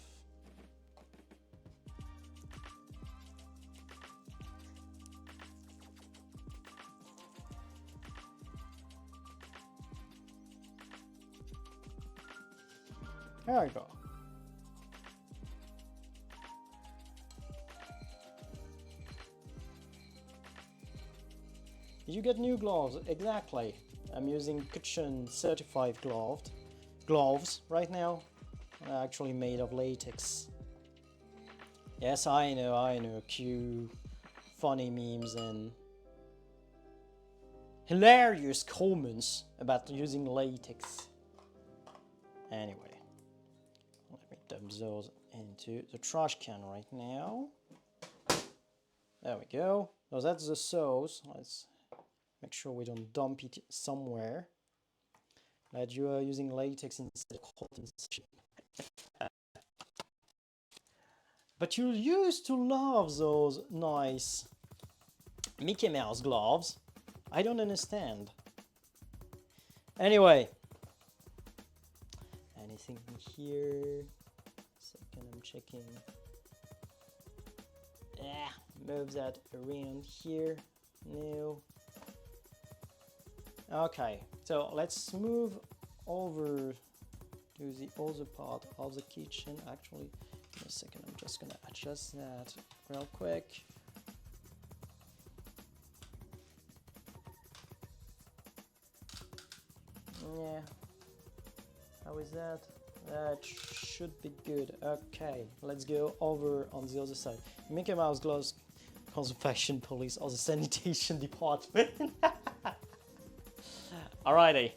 There we go. Did you get new gloves? Exactly. I'm using kitchen certified gloves right now. Actually made of latex. Yes, I know. Cue funny memes and hilarious comments about using latex. Anyway, let me dump those into the trash can right now. There we go. So that's the sauce. Let's make sure we don't dump it somewhere. Glad you are using latex instead of cotton. But you used to love those nice Mickey Mouse gloves. I don't understand. Anyway. Anything here? Second, I'm checking. Yeah, move that around here. No. Okay, so let's move over to the other part of the kitchen. Actually, in a second, I'm just gonna adjust that real quick. Yeah, how is that? That should be good. Okay, let's go over on the other side. Mickey Mouse gloves, conservation police, or the sanitation department. Alrighty.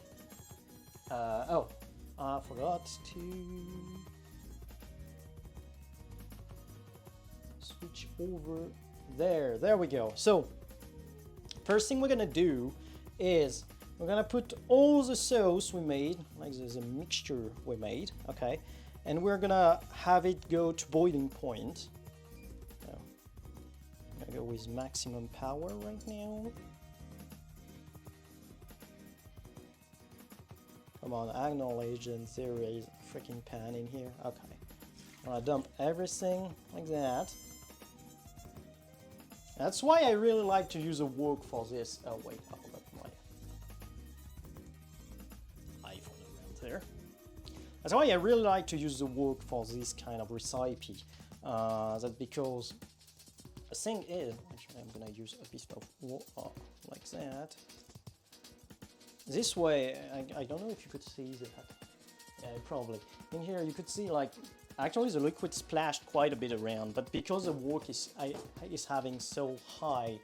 Oh, I forgot to switch over there. There we go. So, first thing we're gonna do is we're gonna put all the sauce we made, like there's a mixture we made, okay, and we're gonna have it go to boiling point. So, I'm gonna go with maximum power right now. Come on, acknowledge and there is a freaking pan in here. Okay. I'm gonna dump everything like that. That's why I really like to use a wok for this. Oh wait, I forgot my iPhone around there. That's why I really like to use the wok for this kind of recipe. That's because the thing is, actually I'm gonna use a piece of wok like that. This way, I don't know if you could see that. Yeah, probably. In here you could see like, actually the liquid splashed quite a bit around, but because the wok is having so high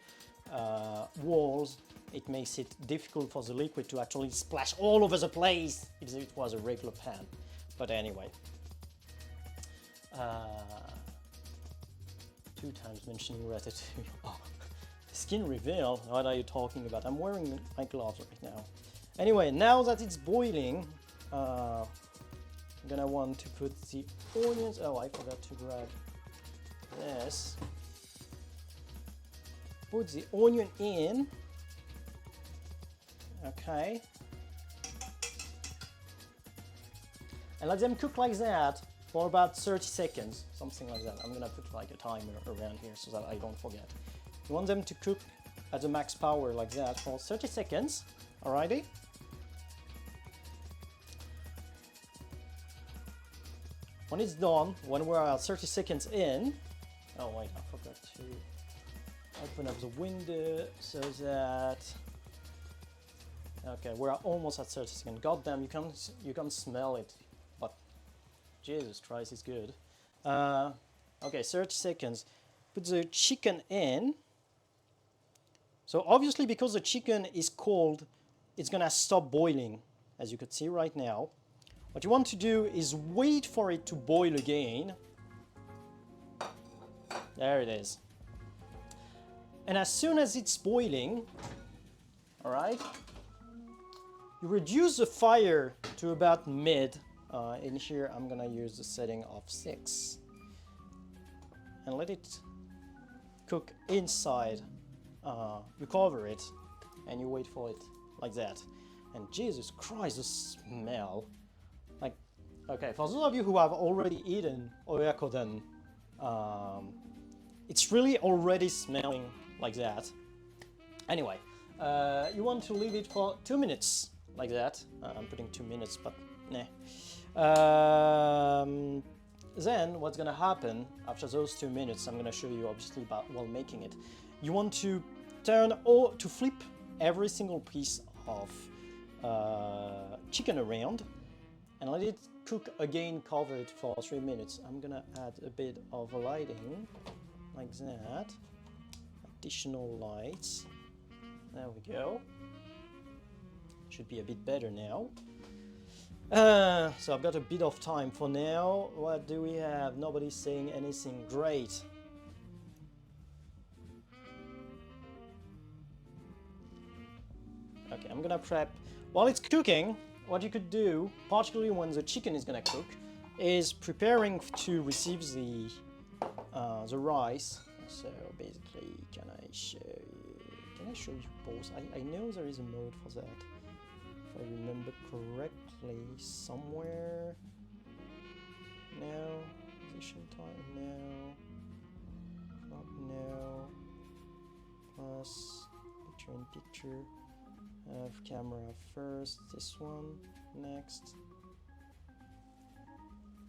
walls, it makes it difficult for the liquid to actually splash all over the place if it was a regular pan. But anyway. 2 times mentioning ratatouille. Oh, skin reveal, what are you talking about? I'm wearing my gloves right now. Anyway, now that it's boiling, I'm gonna want to put the onions. Oh, I forgot to grab this. Put the onion in. Okay. And let them cook like that for about 30 seconds, something like that. I'm gonna put like a timer around here so that I don't forget. You want them to cook at the max power like that for 30 seconds. Alrighty. When it's done, when we're at 30 seconds in, oh wait, I forgot to open up the window so that, okay, we're almost at 30 seconds. God damn, you can smell it, but Jesus Christ, it's good. Okay, 30 seconds. Put the chicken in. So obviously, because the chicken is cold, it's gonna stop boiling, as you could see right now. What you want to do is wait for it to boil again. There it is. And as soon as it's boiling, all right, you reduce the fire to about mid. In here, I'm gonna use the setting of 6. And let it cook inside. You cover it and you wait for it like that. And Jesus Christ, the smell. Like, okay, for those of you who have already eaten Oyakodon, it's really already smelling like that. Anyway, you want to leave it for 2 minutes like that. I'm putting 2 minutes, but nah. Then what's gonna happen after those 2 minutes, I'm gonna show you obviously about while making it. You want to turn or to flip every single piece of chicken around and let it cook again covered for 3 minutes. I'm gonna add a bit of lighting like that, additional lights. There we go. Should be a bit better now. So I've got a bit of time for now. What do we have? Nobody's saying anything. Great. Okay, I'm gonna prep. While it's cooking, what you could do, particularly when the chicken is gonna cook, is preparing to receive the rice. So basically, can I show you both? I know there is a mode for that. If I remember correctly, somewhere. No. Position time, no. Crop, no. Plus, picture in picture. Have camera first, this one, next.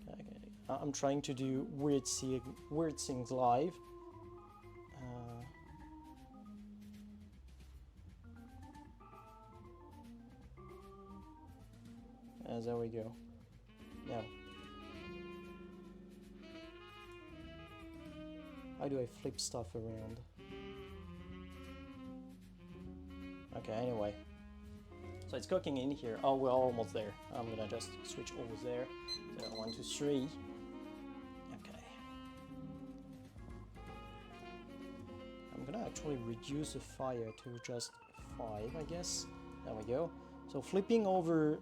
Okay. I'm trying to do weird things live. There we go. Now, how do I flip stuff around? Okay, anyway. So it's cooking in here. Oh, we're almost there. I'm gonna just switch over there. So 1, 2, 3. Okay. I'm gonna actually reduce the fire to just 5, I guess. There we go. So flipping over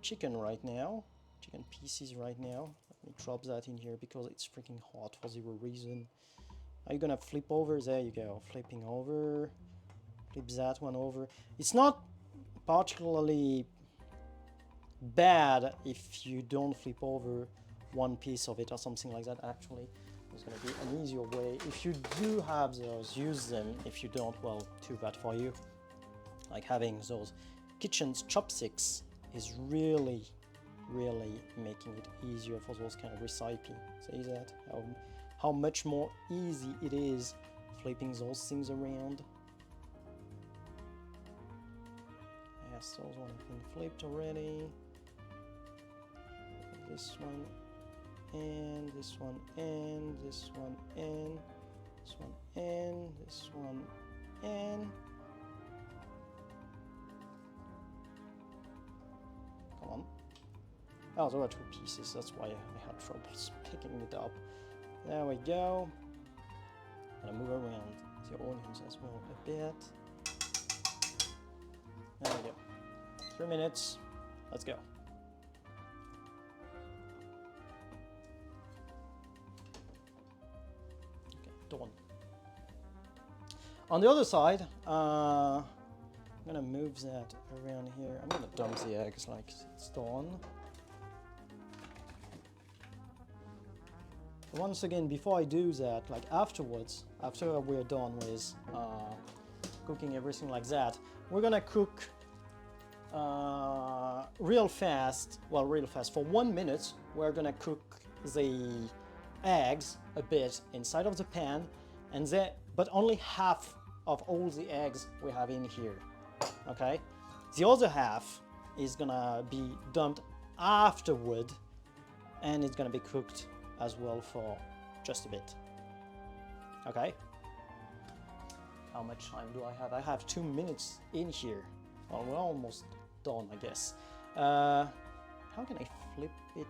chicken right now, chicken pieces right now. Let me drop that in here because it's freaking hot for zero reason. Are you gonna flip over? There you go, flipping over. Flip that one over. It's not particularly bad if you don't flip over one piece of it or something like that. Actually, there's gonna be an easier way. If you do have those, use them. If you don't, well, too bad for you. Like having those kitchen chopsticks is really making it easier for those kind of recycling. See that? How much more easy it is flipping those things around. Yes, those one have been flipped already. This one, and this one, and this one, and this one, and this one, and come on. Oh, there are 2 pieces, that's why I had troubles picking it up. There we go. And I move around the onions as well a bit. There we go. 3 minutes. Let's go. Okay, done. On the other side, I'm gonna move that around here. I'm gonna dump the eggs like it's done. Once again, before I do that, like afterwards, after we're done with cooking everything like that, we're gonna cook real fast. For 1 minute, we're gonna cook the eggs a bit inside of the pan, and then, but only half of all the eggs we have in here. Okay, the other half is gonna be dumped afterward, and it's gonna be cooked as well for just a bit. Okay. How much time do I have? I have 2 minutes in here. Well, we're almost done, I guess. How can I flip it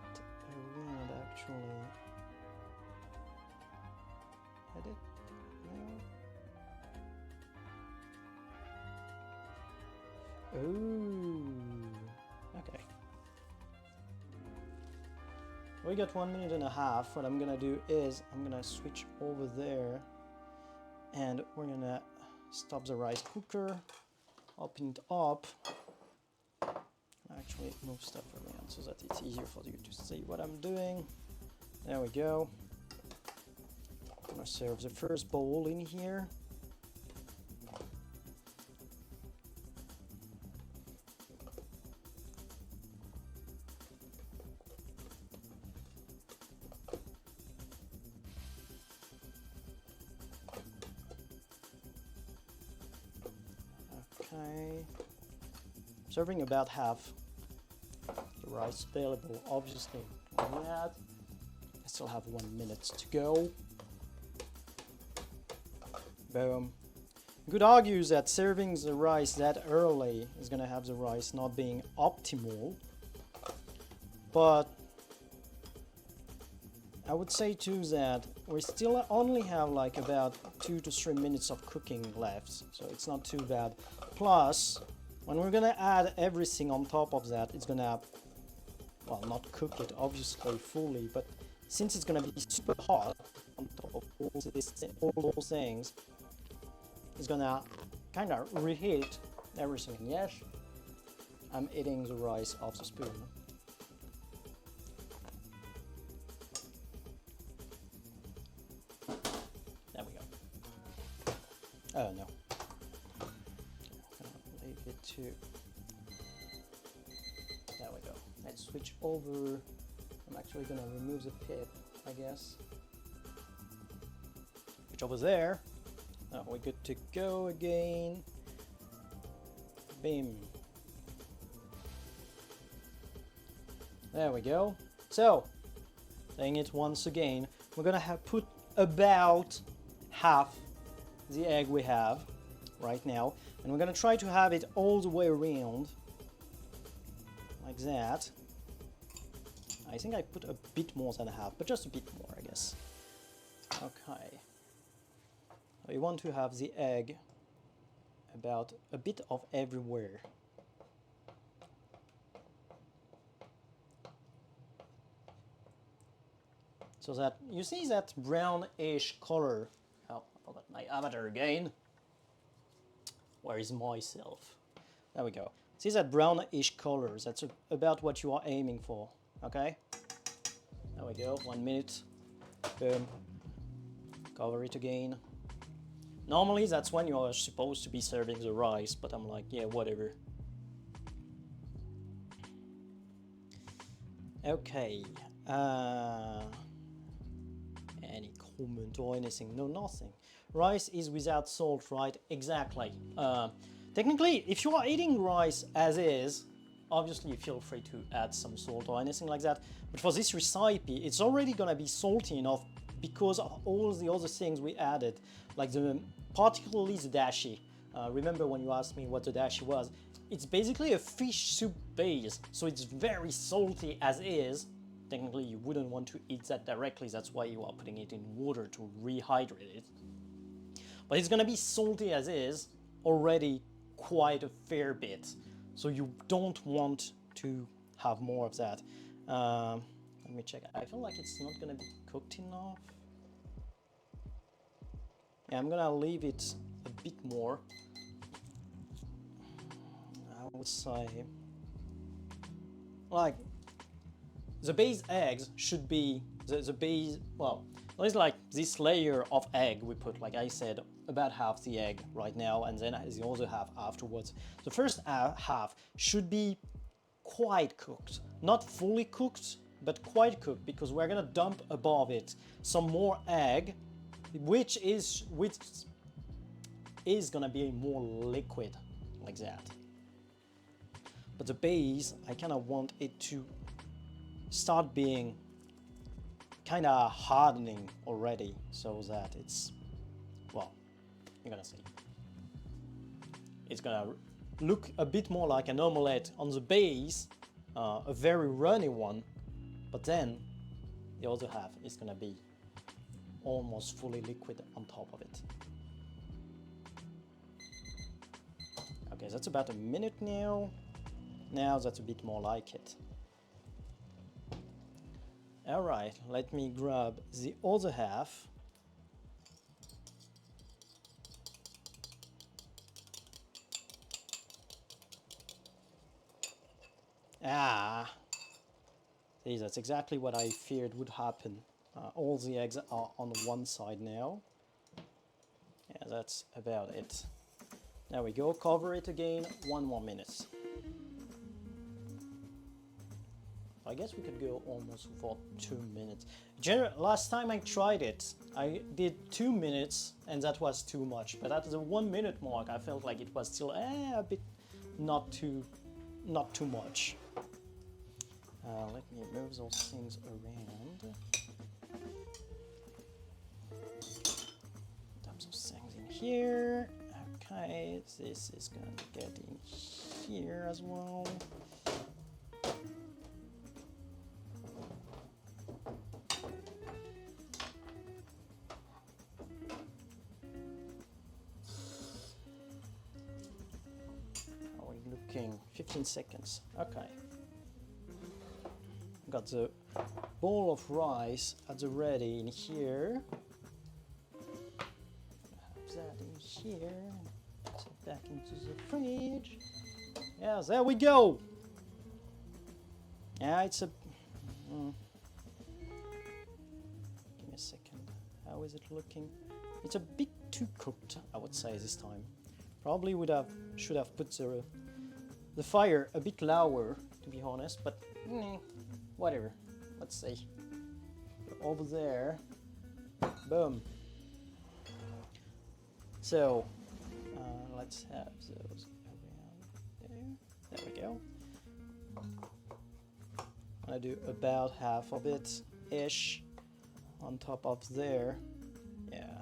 around actually? Edit? No. Ooh. Okay. We got 1 minute and a half. What I'm gonna do is I'm gonna switch over there and we're gonna stop the rice cooker, open it up, actually move stuff around so that it's easier for you to see what I'm doing. There we go. I'm gonna serve the first bowl in here. serving about half the rice available, obviously. On that, I still have 1 minute to go. Boom. You could argue that serving the rice that early is gonna have the rice not being optimal, but I would say too that we still only have like about 2 to 3 minutes of cooking left, so it's not too bad. Plus, when we're gonna add everything on top of that, it's gonna, well, not cook it obviously fully, but since it's gonna be super hot on top of all those things, it's gonna kind of reheat everything. And yes, I'm eating the rice off the spoon. There we go. Oh no. Leave it to. There we go. Let's switch over. I'm actually gonna remove the pip, I guess. Switch over there. Now we're good to go again. Bim. There we go. So, saying it once again, we're gonna have put about half the egg we have right now, and we're gonna try to have it all the way around, like that. I think I put a bit more than half, but just a bit more, I guess. Okay. You want to have the egg about a bit of everywhere. So that you see that brownish color. Oh, I forgot my avatar again. Where is myself? There we go. See that brownish color? That's about what you are aiming for. Okay. There we go. 1 minute. Boom. Cover it again. Normally that's when you're supposed to be serving the rice, but I'm like, yeah, whatever. Okay. Any comment or anything? No, nothing. Rice is without salt, right? Exactly. Technically, if you are eating rice as is, obviously feel free to add some salt or anything like that. But for this recipe, it's already gonna be salty enough because of all the other things we added, like particularly the dashi. Remember when you asked me what the dashi was? It's basically a fish soup base, so it's very salty as is. Technically, you wouldn't want to eat that directly, that's why you are putting it in water to rehydrate it. But it's gonna be salty as is, already quite a fair bit, so you don't want to have more of that. Let me check. I feel like it's not gonna be cooked enough. Yeah, I'm gonna leave it a bit more. I would say, like, the base eggs should be the base. Well, there's like this layer of egg we put, like I said, about half the egg right now, and then the other half afterwards. The first half should be quite cooked, not fully cooked, but quite cooked, because we're gonna dump above it some more egg, which is gonna be more liquid, like that. But the base, I kind of want it to start being kind of hardening already, so that it's, well, you're gonna see. It's gonna look a bit more like an omelette on the base, a very runny one, but then the other half is gonna be almost fully liquid on top of it. Okay, that's about a minute now. Now that's a bit more like it. All right, let me grab the other half. Ah, see, that's exactly what I feared would happen. All the eggs are on one side now. Yeah, that's about it. There we go, cover it again, 1 more minute. I guess we could go almost for 2 minutes. Last time I tried it, I did 2 minutes and that was too much. But at the 1 minute mark, I felt like it was still a bit not too not too much. Let me move those things around. Dump those things in here. Okay, this is gonna get in here as well. How are we looking? 15 seconds. Okay. Got the bowl of rice at the ready in here. Have that in here. Put it back into the fridge. Yeah, there we go. Yeah, it's a. Give me a second. How is it looking? It's a bit too cooked, I would say this time. Probably should have put the fire a bit lower, to be honest, but whatever. Let's see. Over there. Boom. So let's have those around there. There we go. I do about half of it ish on top of there. Yeah.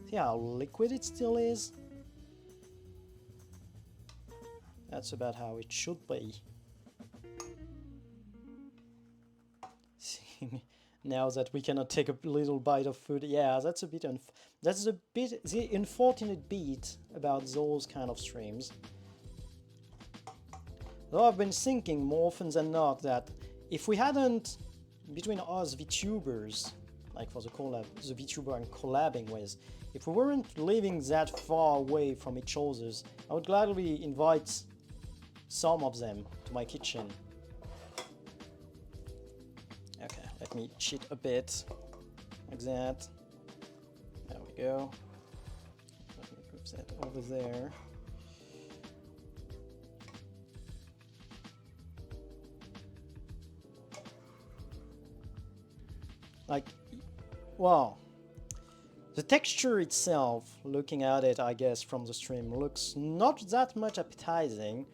See how liquid it still is? That's about how it should be. See, now that we cannot take a little bite of food, yeah, that's a bit the unfortunate bit about those kind of streams. Though I've been thinking more often than not that if we hadn't, between us VTubers, like for the collab, the VTuber I'm collabing with, if we weren't living that far away from each other's, I would gladly invite some of them to my kitchen. Okay, let me cheat a bit, like that. There we go. Let me put that over there. Like, wow. The texture itself, looking at it, I guess, from the stream, looks not that much appetizing,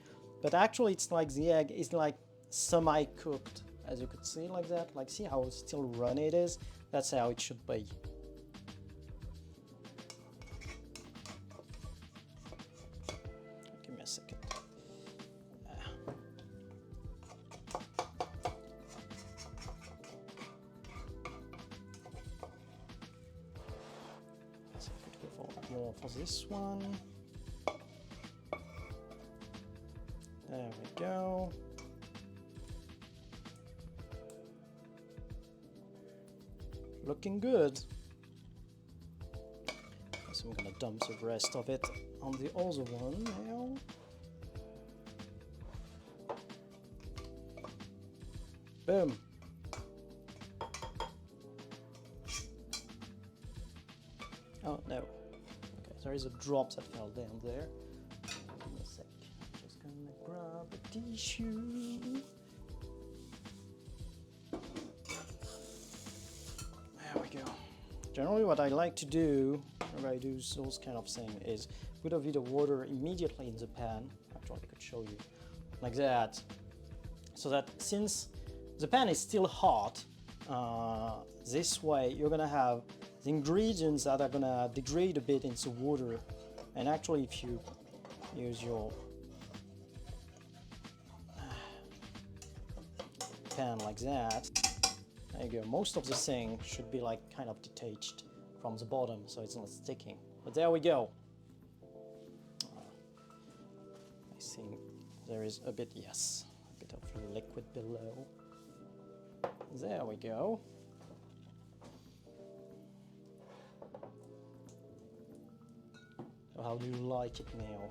but actually it's like the egg is like semi-cooked, as you could see, like that. Like, see how still runny it is? That's how it should be. Give me a second. More for this one. There we go. Looking good. So I'm gonna dump the rest of it on the other one now. Boom. Oh no. Okay, there is a drop that fell down there. Give me a sec. I'm just gonna grab a tissue. There we go. Generally what I like to do when I do those kind of things is put a bit of water immediately in the pan. Actually I could show you. Like that. So that since the pan is still hot, this way you're gonna have the ingredients that are gonna degrade a bit into water, and actually if you use your pan like that, there you go, most of the thing should be like kind of detached from the bottom so it's not sticking. But there we go. I think there is a bit, yes, a bit of liquid below. There we go. How do you like it now?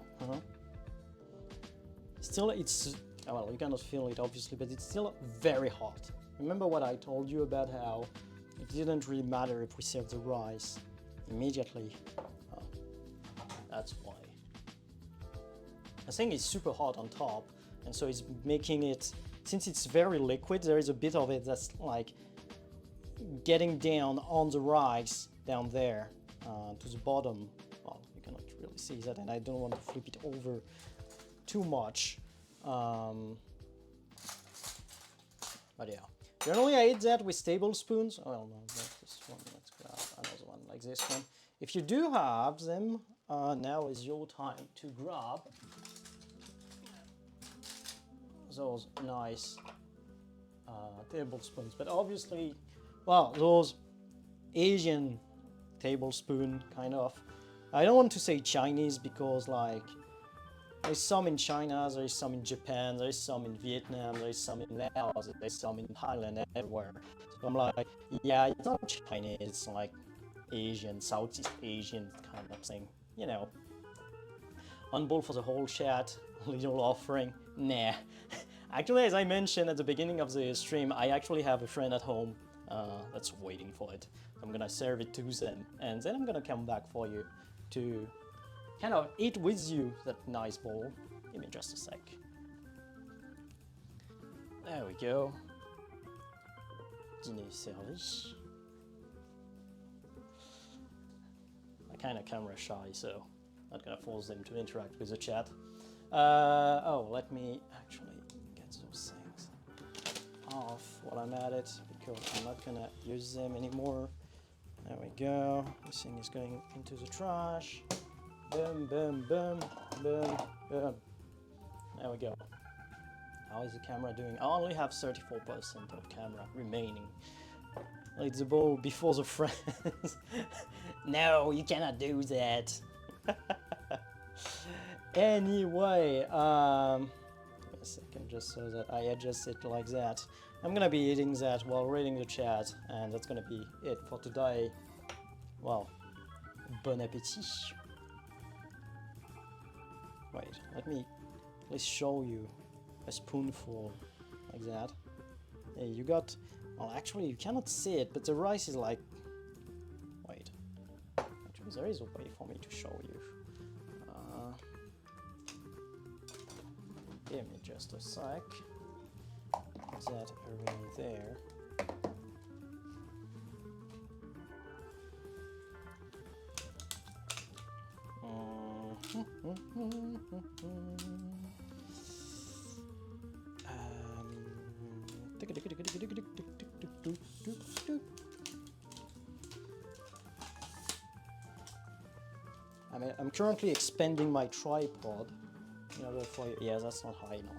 Still, it's, well, you cannot feel it obviously, but it's still very hot. Remember what I told you about how it didn't really matter if we served the rice immediately? That's why. I think it's super hot on top, and so it's making it, since it's very liquid, there is a bit of it that's like getting down on the rice down there to the bottom. Well, you cannot really see that, and I don't want to flip it over too much. But yeah, generally I eat that with tablespoons. Oh no, not this one. Let's grab another one like this one. If you do have them, now is your time to grab those nice tablespoons. But obviously, well, those Asian tablespoon kind of. I don't want to say Chinese because like there's some in China, there's some in Japan, there's some in Vietnam, there's some in Laos, there's some in Thailand, everywhere. So I'm like, yeah, it's not Chinese, it's like Asian, Southeast Asian kind of thing, you know. Unbowl for the whole chat, little offering, nah. Actually, as I mentioned at the beginning of the stream, I actually have a friend at home that's waiting for it. I'm gonna serve it to them, and then I'm gonna come back for you to kind of eat with you that nice bowl. Give me just a sec. There we go. Dîner servi. I'm kind of camera shy, so not gonna force them to interact with the chat. Oh, let me actually get those things off while I'm at it, because I'm not gonna use them anymore. There we go. This thing is going into the trash. Boom, boom, boom, boom, boom. There we go. How is the camera doing? I only have 34% of camera remaining. Like the ball before the friends. No, you cannot do that. Anyway, a second, just so that I adjust it like that. I'm gonna be eating that while reading the chat, and that's gonna be it for today. Well, bon appétit. Wait, let's show you a spoonful like that. Hey, you got, well actually you cannot see it, but the rice is like, wait, actually there is a way for me to show you. Give me just a sec. Is that around there? I'm currently expanding my tripod in order for you. Yeah, that's not high enough.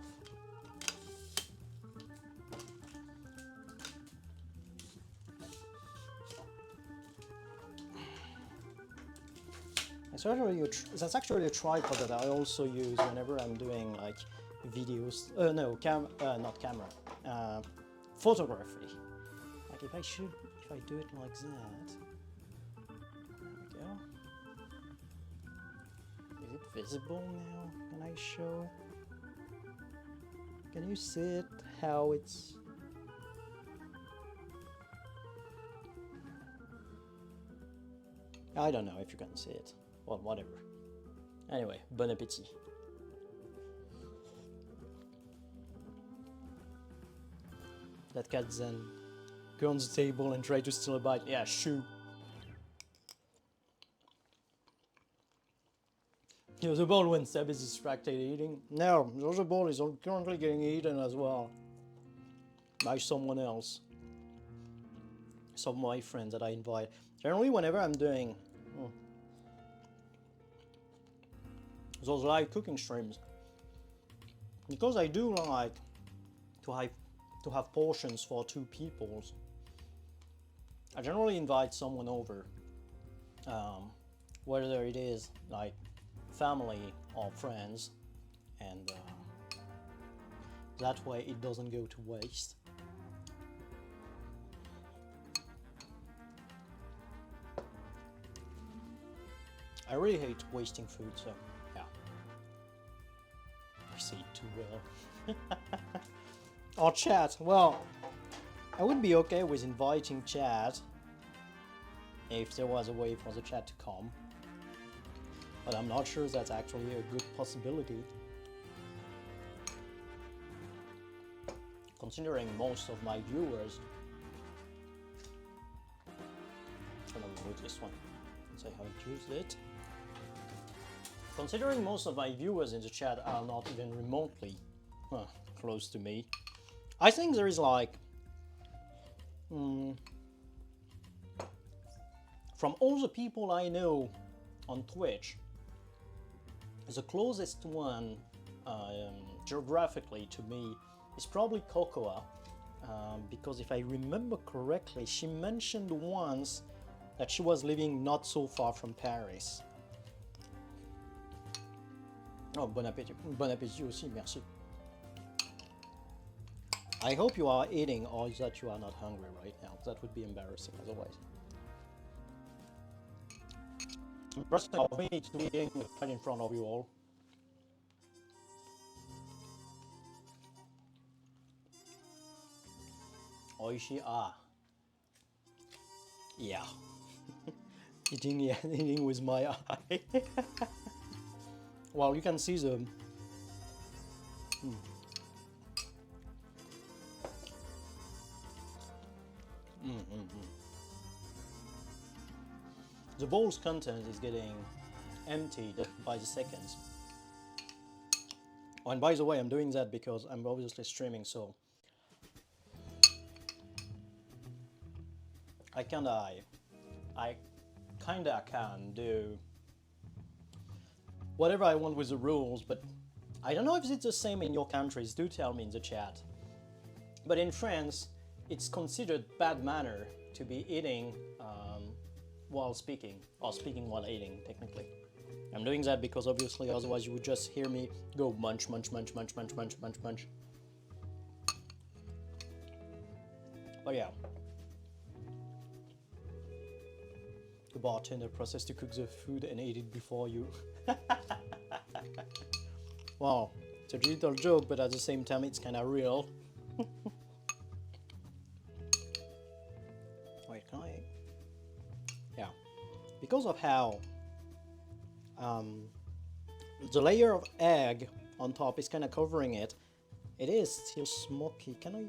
That's actually a tripod that I also use whenever I'm doing like videos. Not camera. Photography. Like if I do it like that. There we go. Is it visible now when I show? Can you see it? How it's. I don't know if you can see it. Well, whatever. Anyway, bon appétit. That cat then go on the table and try to steal a bite. Yeah, shoo. The other ball when Seb is distracted eating. No, the other ball is currently getting eaten as well. By someone else. Some of my friends that I invite. Generally, whenever I'm doing those live cooking streams, because I do like to have portions for 2 people, I generally invite someone over, whether it is like family or friends, and that way it doesn't go to waste. I really hate wasting food, so yeah. I see it too well. Or chat, well, I would be okay with inviting chat if there was a way for the chat to come. But I'm not sure that's actually a good possibility. Considering most of my viewers. I'm gonna remove this one since I haven't used it. Considering most of my viewers in the chat are not even remotely close to me, I think there is like, from all the people I know on Twitch, the closest one geographically to me is probably Cocoa, because if I remember correctly, she mentioned once that she was living not so far from Paris. Oh, bon appétit. Bon appétit aussi, merci. I hope you are eating or that you are not hungry right now. That would be embarrassing otherwise. Embarrassing of me to be eating right in front of you all. Oishi, yeah. eating with my eye. Well, you can see the the bowl's content is getting emptied by the seconds. Oh, and by the way, I'm doing that because I'm obviously streaming, so I kinda can do whatever I want with the rules, but I don't know if it's the same in your countries. Do tell me in the chat. But in France, it's considered bad manner to be eating while speaking, or speaking while eating, technically. I'm doing that because obviously otherwise you would just hear me go munch, munch, munch, munch, munch, munch, munch, munch. But yeah. The bartender process to cook the food and eat it before you. Wow, it's a digital joke, but at the same time it's kinda real. Wait, can I? Yeah. Because of how the layer of egg on top is kinda covering it, it is still smoky. Can I?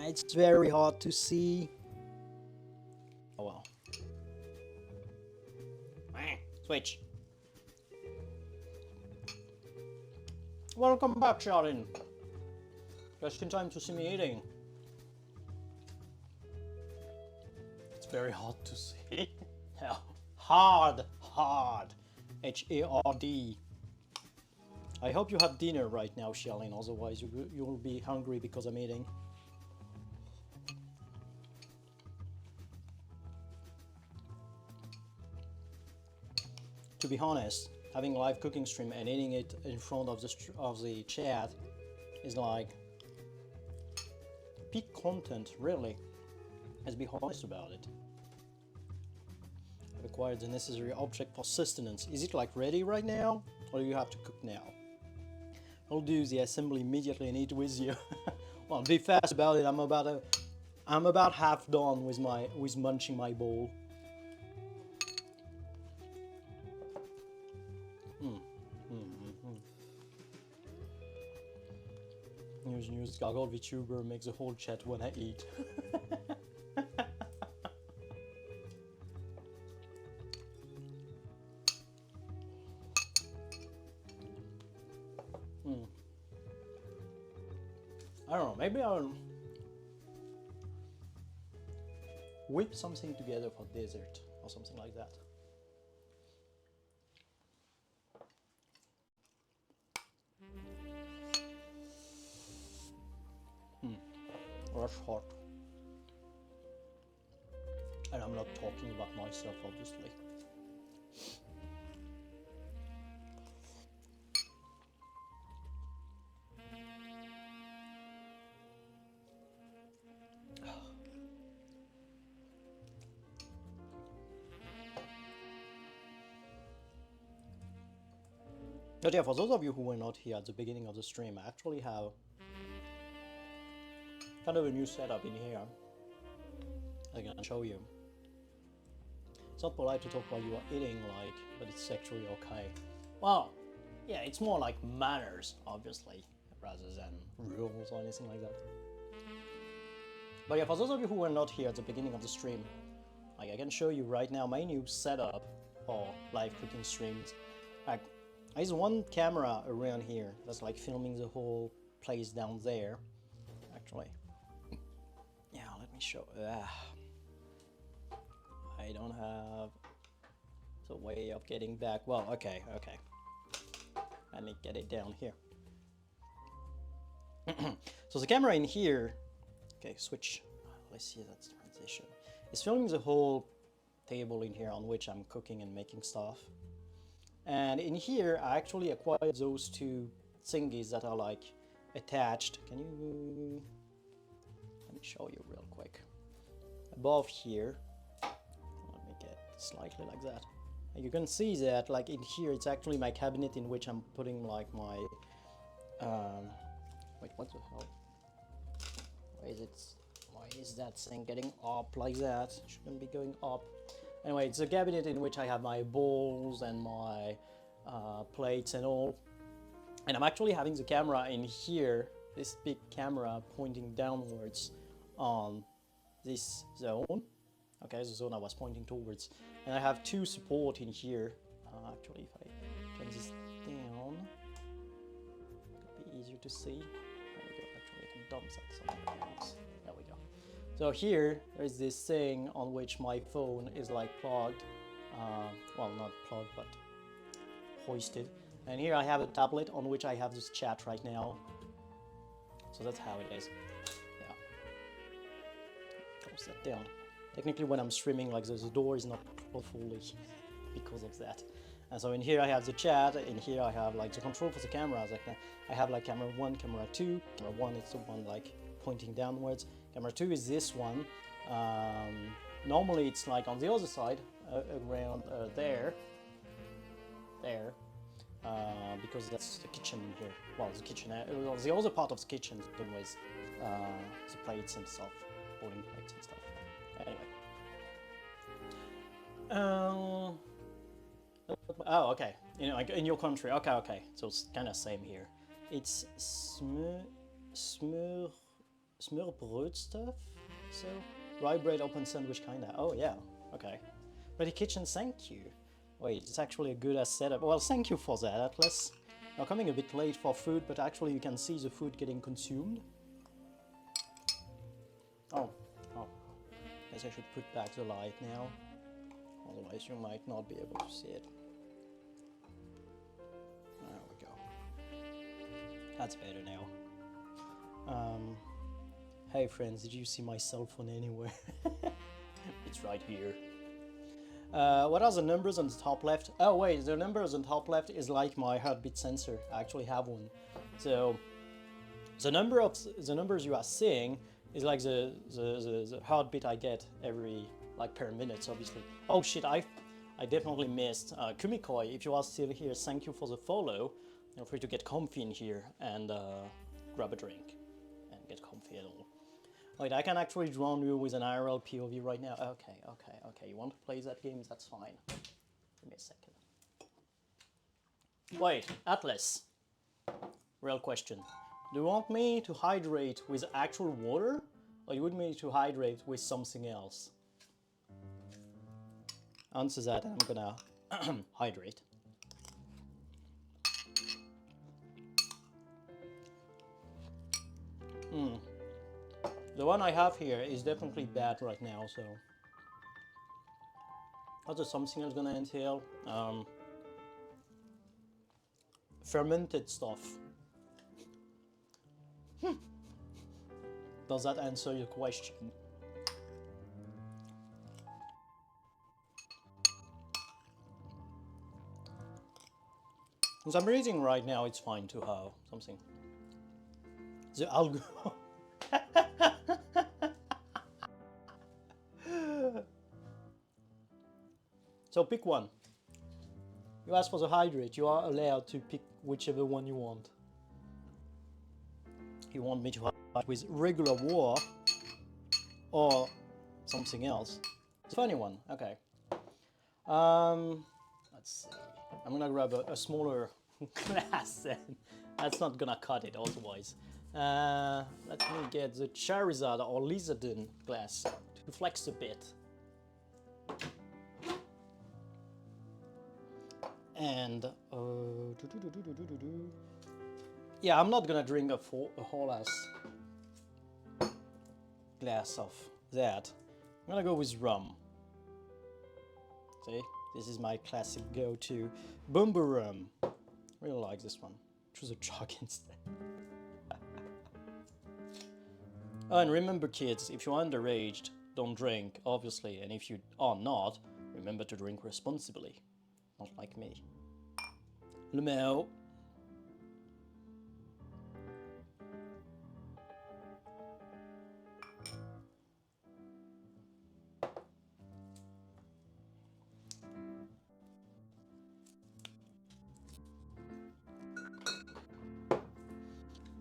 It's very hard to see. Oh well. Switch. Welcome back, Sharon. Just in time to see me eating. It's very hard to see. Hard. H-A-R-D. I hope you have dinner right now, Charlene. Otherwise, you'll be hungry because I'm eating. To be honest, having a live cooking stream and eating it in front of the chat is like peak content, really. Let's be honest about it. I've acquired the necessary object for sustenance. Is it like ready right now, or do you have to cook now? I'll do the assembly immediately and eat with you. Well, be fast about it. I'm about half done with munching my bowl. News, Gargoyle VTuber makes the whole chat when I eat. I don't know, maybe I'll whip something together for dessert or something like that. Rush hot. And I'm not talking about myself, obviously. But yeah, for those of you who were not here at the beginning of the stream, I actually have kind of a new setup in here. I can show you. It's not polite to talk while you are eating, like, but it's actually okay. Well, yeah, it's more like manners, obviously, rather than rules or anything like that. But yeah, for those of you who were not here at the beginning of the stream, like, I can show you right now my new setup. or live cooking streams. Like, there's one camera around here that's like filming the whole place down there. Actually, yeah, let me show. I don't have the way of getting back. Well, okay. Let me get it down here. So the camera in here, okay, switch. Let's see, that's transition. It's filming the whole table in here on which I'm cooking and making stuff. And in here, I actually acquired those two thingies that are like attached. Can you, let me show you real quick. Above here, let me get slightly like that. And you can see that like in here, it's actually my cabinet in which I'm putting like my, wait, what the hell? Why is that thing getting up like that? It shouldn't be going up. Anyway, it's a cabinet in which I have my bowls and my plates and all. And I'm actually having the camera in here, this big camera pointing downwards on this zone. Okay, the zone I was pointing towards. And I have two support in here. Actually, if I turn this down, it'll be easier to see. There we go, actually I can dump that somewhere else. There we go. So here, there's this thing on which my phone is like plugged. Well, not plugged, but hoisted. And here I have a tablet on which I have this chat right now. So that's how it is. Yeah. Close that down. Technically when I'm streaming, like the door is not fully because of that. And so in here I have the chat, in here I have like the control for the cameras. Like I have like camera 1, camera 2. Camera 1 is the one like pointing downwards. Camera 2 is this one. Normally it's like on the other side, around there. Because that's the kitchen here. Well, the kitchen, the other part of the kitchen is always the plates and stuff, bowling plates and stuff. Anyway. Oh, okay. You know, like in your country. Okay. So it's kind of same here. It's smørbrød stuff. So rye bread, open sandwich, kinda. Oh yeah. Okay. Ready kitchen. Thank you. Wait, it's actually a good ass setup. Well, thank you for that, Atlas. You're coming a bit late for food, but actually you can see the food getting consumed. Oh. Guess I should put back the light now. Otherwise you might not be able to see it. There we go. That's better now. Hey friends, did you see my cell phone anywhere? It's right here. What are the numbers on the top left? Oh wait, the numbers on the top left is like my heartbeat sensor. I actually have one. So the numbers you are seeing is like the heartbeat I get every like per minute, obviously. Oh shit, I definitely missed Kumikoi. If you are still here, thank you for the follow. Feel free to get comfy in here and grab a drink and get comfy at all. Wait, I can actually draw you with an IRL POV right now. Okay. You want to play that game? That's fine. Give me a second. Wait, Atlas. Real question. Do you want me to hydrate with actual water? Or you want me to hydrate with something else? Answer that and I'm gonna hydrate. The one I have here is definitely bad right now, so... What is something else gonna entail? Fermented stuff. Does that answer your question? Since I'm reading right now, it's fine to have something. The algo. So pick one. You ask for the hydrate, you are allowed to pick whichever one you want. You want me to hydrate with regular water or something else? It's a funny one, okay. Let's see. I'm gonna grab a smaller glass then. That's not gonna cut it otherwise. Let me get the Charizard or Lizardon glass to flex a bit. And yeah, I'm not gonna drink a whole ass glass of that. I'm gonna go with rum. See, this is my classic go-to Boomba rum. Really like this one. Choose a jug instead. Oh, and remember, kids, if you're underage, don't drink, obviously, and if you are not, remember to drink responsibly. Not like me. Lemao.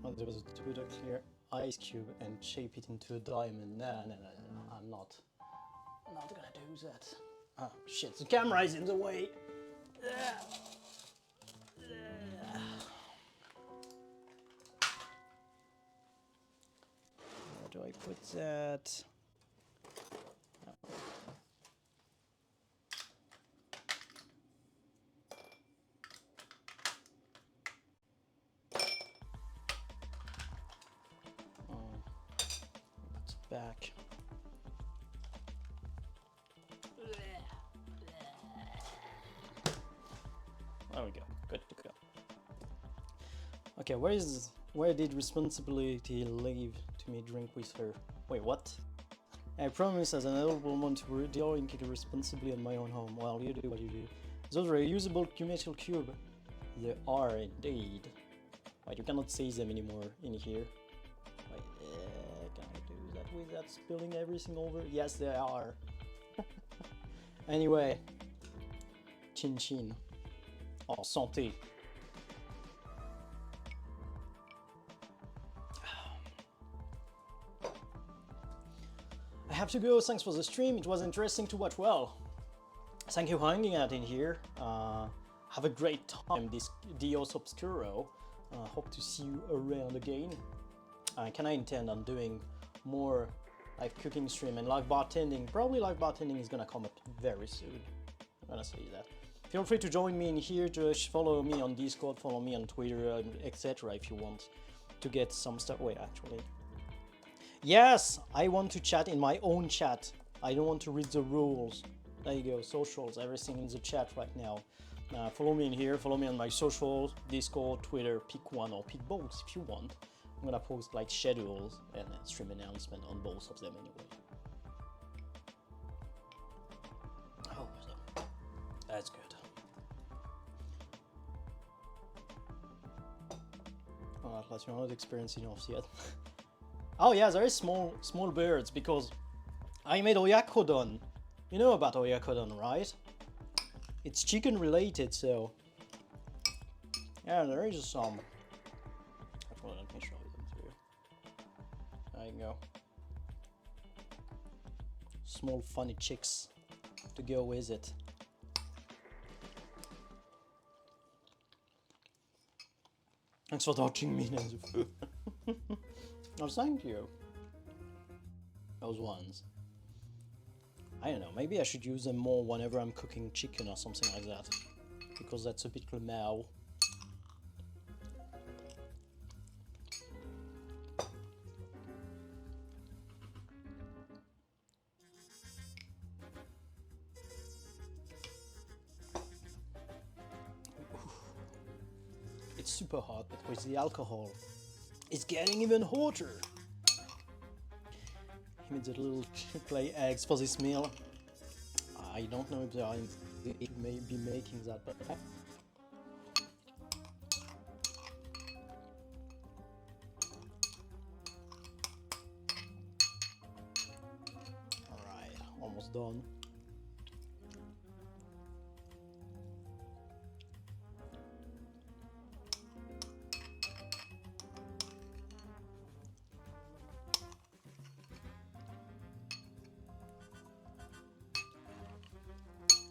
Oh, there was to put a clear ice cube and shape it into a diamond. No, I'm not gonna do that. Oh shit, the camera is in the way. Where do I put that? Put it back. There we go. Good to go. Okay, where did responsibility leave to me drink with her? Wait, what? I promise as an adult woman to deal responsibly in my own home. Well, you do what you do. Those reusable metal cube. They are indeed. Wait, you cannot see them anymore in here. Wait, can I do that without spilling everything over? Yes, they are. Anyway. Chin chin. Oh, santé. I have to go. Thanks for the stream. It was interesting to watch. Well, thank you for hanging out in here. Have a great time this Dios Obscuro. Hope to see you around again. Can I intend on doing more live cooking stream and live bartending? Probably live bartending is gonna come up very soon. I'm gonna say that. Feel free to join me in here. Just follow me on Discord, follow me on Twitter, etc. if you want to get some stuff. Wait, actually. Yes, I want to chat in my own chat. I don't want to read the rules. There you go, socials, everything in the chat right now. Follow me in here, follow me on my socials, Discord, Twitter, pick one or pick both if you want. I'm gonna post like schedules and stream announcement on both of them anyway. Oh, so that's good. Oh, at last you're not experienced enough yet. Oh yeah, there is small birds because I made Oyakodon. You know about Oyakodon, right? It's chicken related, so yeah, there is some. Well, let me show them to you. There you go. Small funny chicks to go with it. Thanks for touching me, Nenzu. Oh, thank you. Those ones. I don't know, maybe I should use them more whenever I'm cooking chicken or something like that. Because that's a bit lemao. It's super hot, but with the alcohol, it's getting even hotter. He made the little clay eggs for this meal. I don't know if they may be making that, but alright, almost done.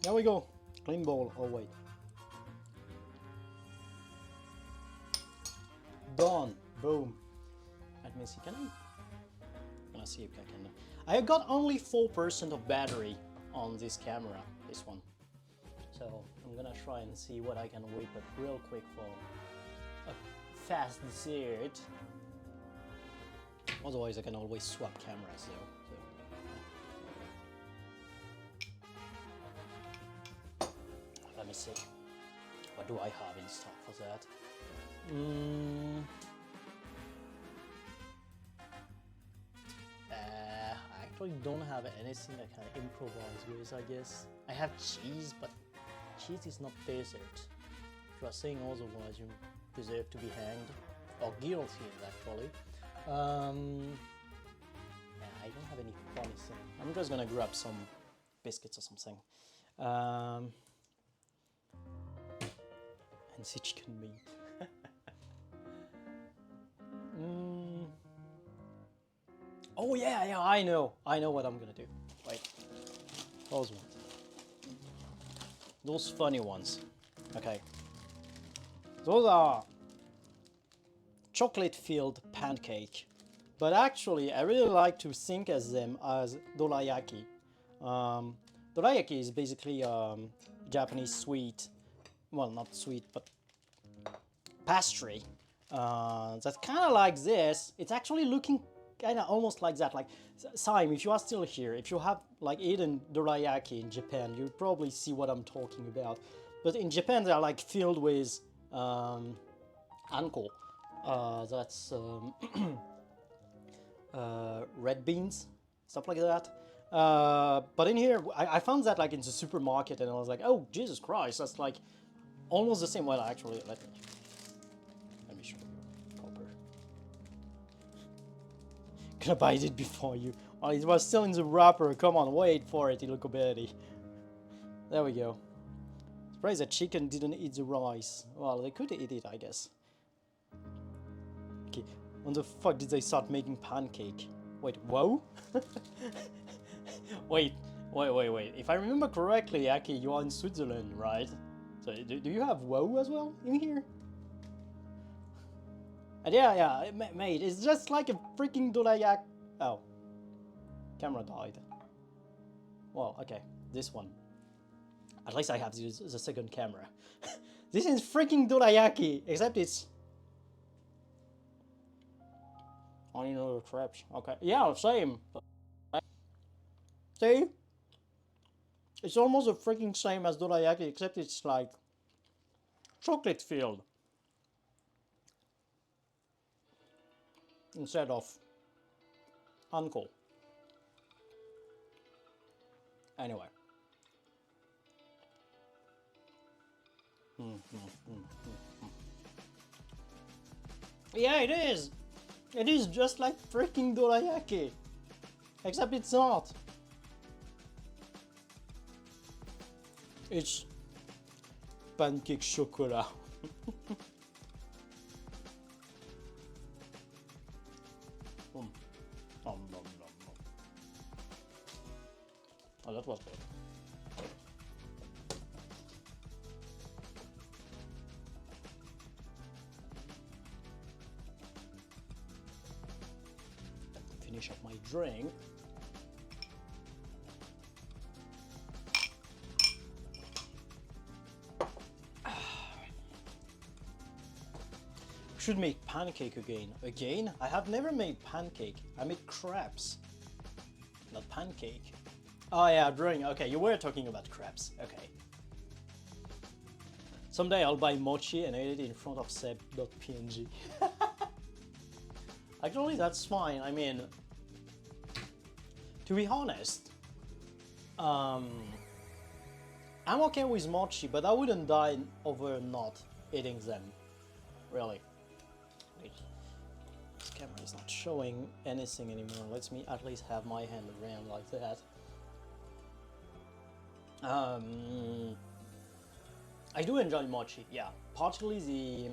There we go. Clean bowl. Oh wait. Done. Boom. Let me see. Can I? Let's see if I can. I got only 4% of battery on this camera. This one. So I'm gonna try and see what I can whip up real quick for a fast dessert. Otherwise I can always swap cameras though. So. Let me see. What do I have in stock for that? I actually don't have anything I can improvise with, I guess. I have cheese, but cheese is not dessert. If you are saying otherwise, you deserve to be hanged. Or guillotined, actually. Yeah, I don't have any funny thing. I'm just gonna grab some biscuits or something. And see chicken meat. Oh yeah, I know what I'm gonna do. Wait, those ones. Those funny ones. Okay. Those are chocolate-filled pancake. But actually, I really like to think of them as dorayaki. Dorayaki is basically Japanese sweet, well, not sweet, but pastry. That's kind of like this. It's actually looking kind of almost like that. Like, Saim, if you are still here, if you have like eaten dorayaki in Japan, you'll probably see what I'm talking about. But in Japan, they are like filled with anko. That's red beans, stuff like that. But in here, I found that like in the supermarket, and I was like, oh Jesus Christ, that's like almost the same. Well, actually, let me show you proper. Gonna bite it before you. Oh, it was still in the wrapper. Come on, wait for it, Illucobelli. There we go. Surprised the chicken didn't eat the rice. Well, they could eat it, I guess. Okay, when the fuck did they start making pancake? Wait, whoa? Wait. If I remember correctly, Aki, you are in Switzerland, right? So do you have woe as well in here? And yeah, mate, it's just like a freaking dorayaki. Oh, camera died. Well, okay, this one. At least I have the second camera. This is freaking dorayaki, except it's. I only know the crepes. Okay, yeah, same. See? It's almost the freaking same as dorayaki, except it's like chocolate filled instead of anko. Anyway. Yeah, it is. It is just like freaking dorayaki, except it's not. It's pancake chocolat. Oh, that was good. Finish up my drink. Should make pancake again. Again? I have never made pancake. I made crepes, not pancake. Oh yeah, drawing. Okay, you were talking about crepes. Okay. Someday I'll buy mochi and edit it in front of seb.png. Actually, that's fine. I mean, to be honest, I'm okay with mochi, but I wouldn't die over not eating them. Really. Wait. This camera is not showing anything anymore. Let me at least have my hand around like that. I do enjoy mochi, yeah. Partially the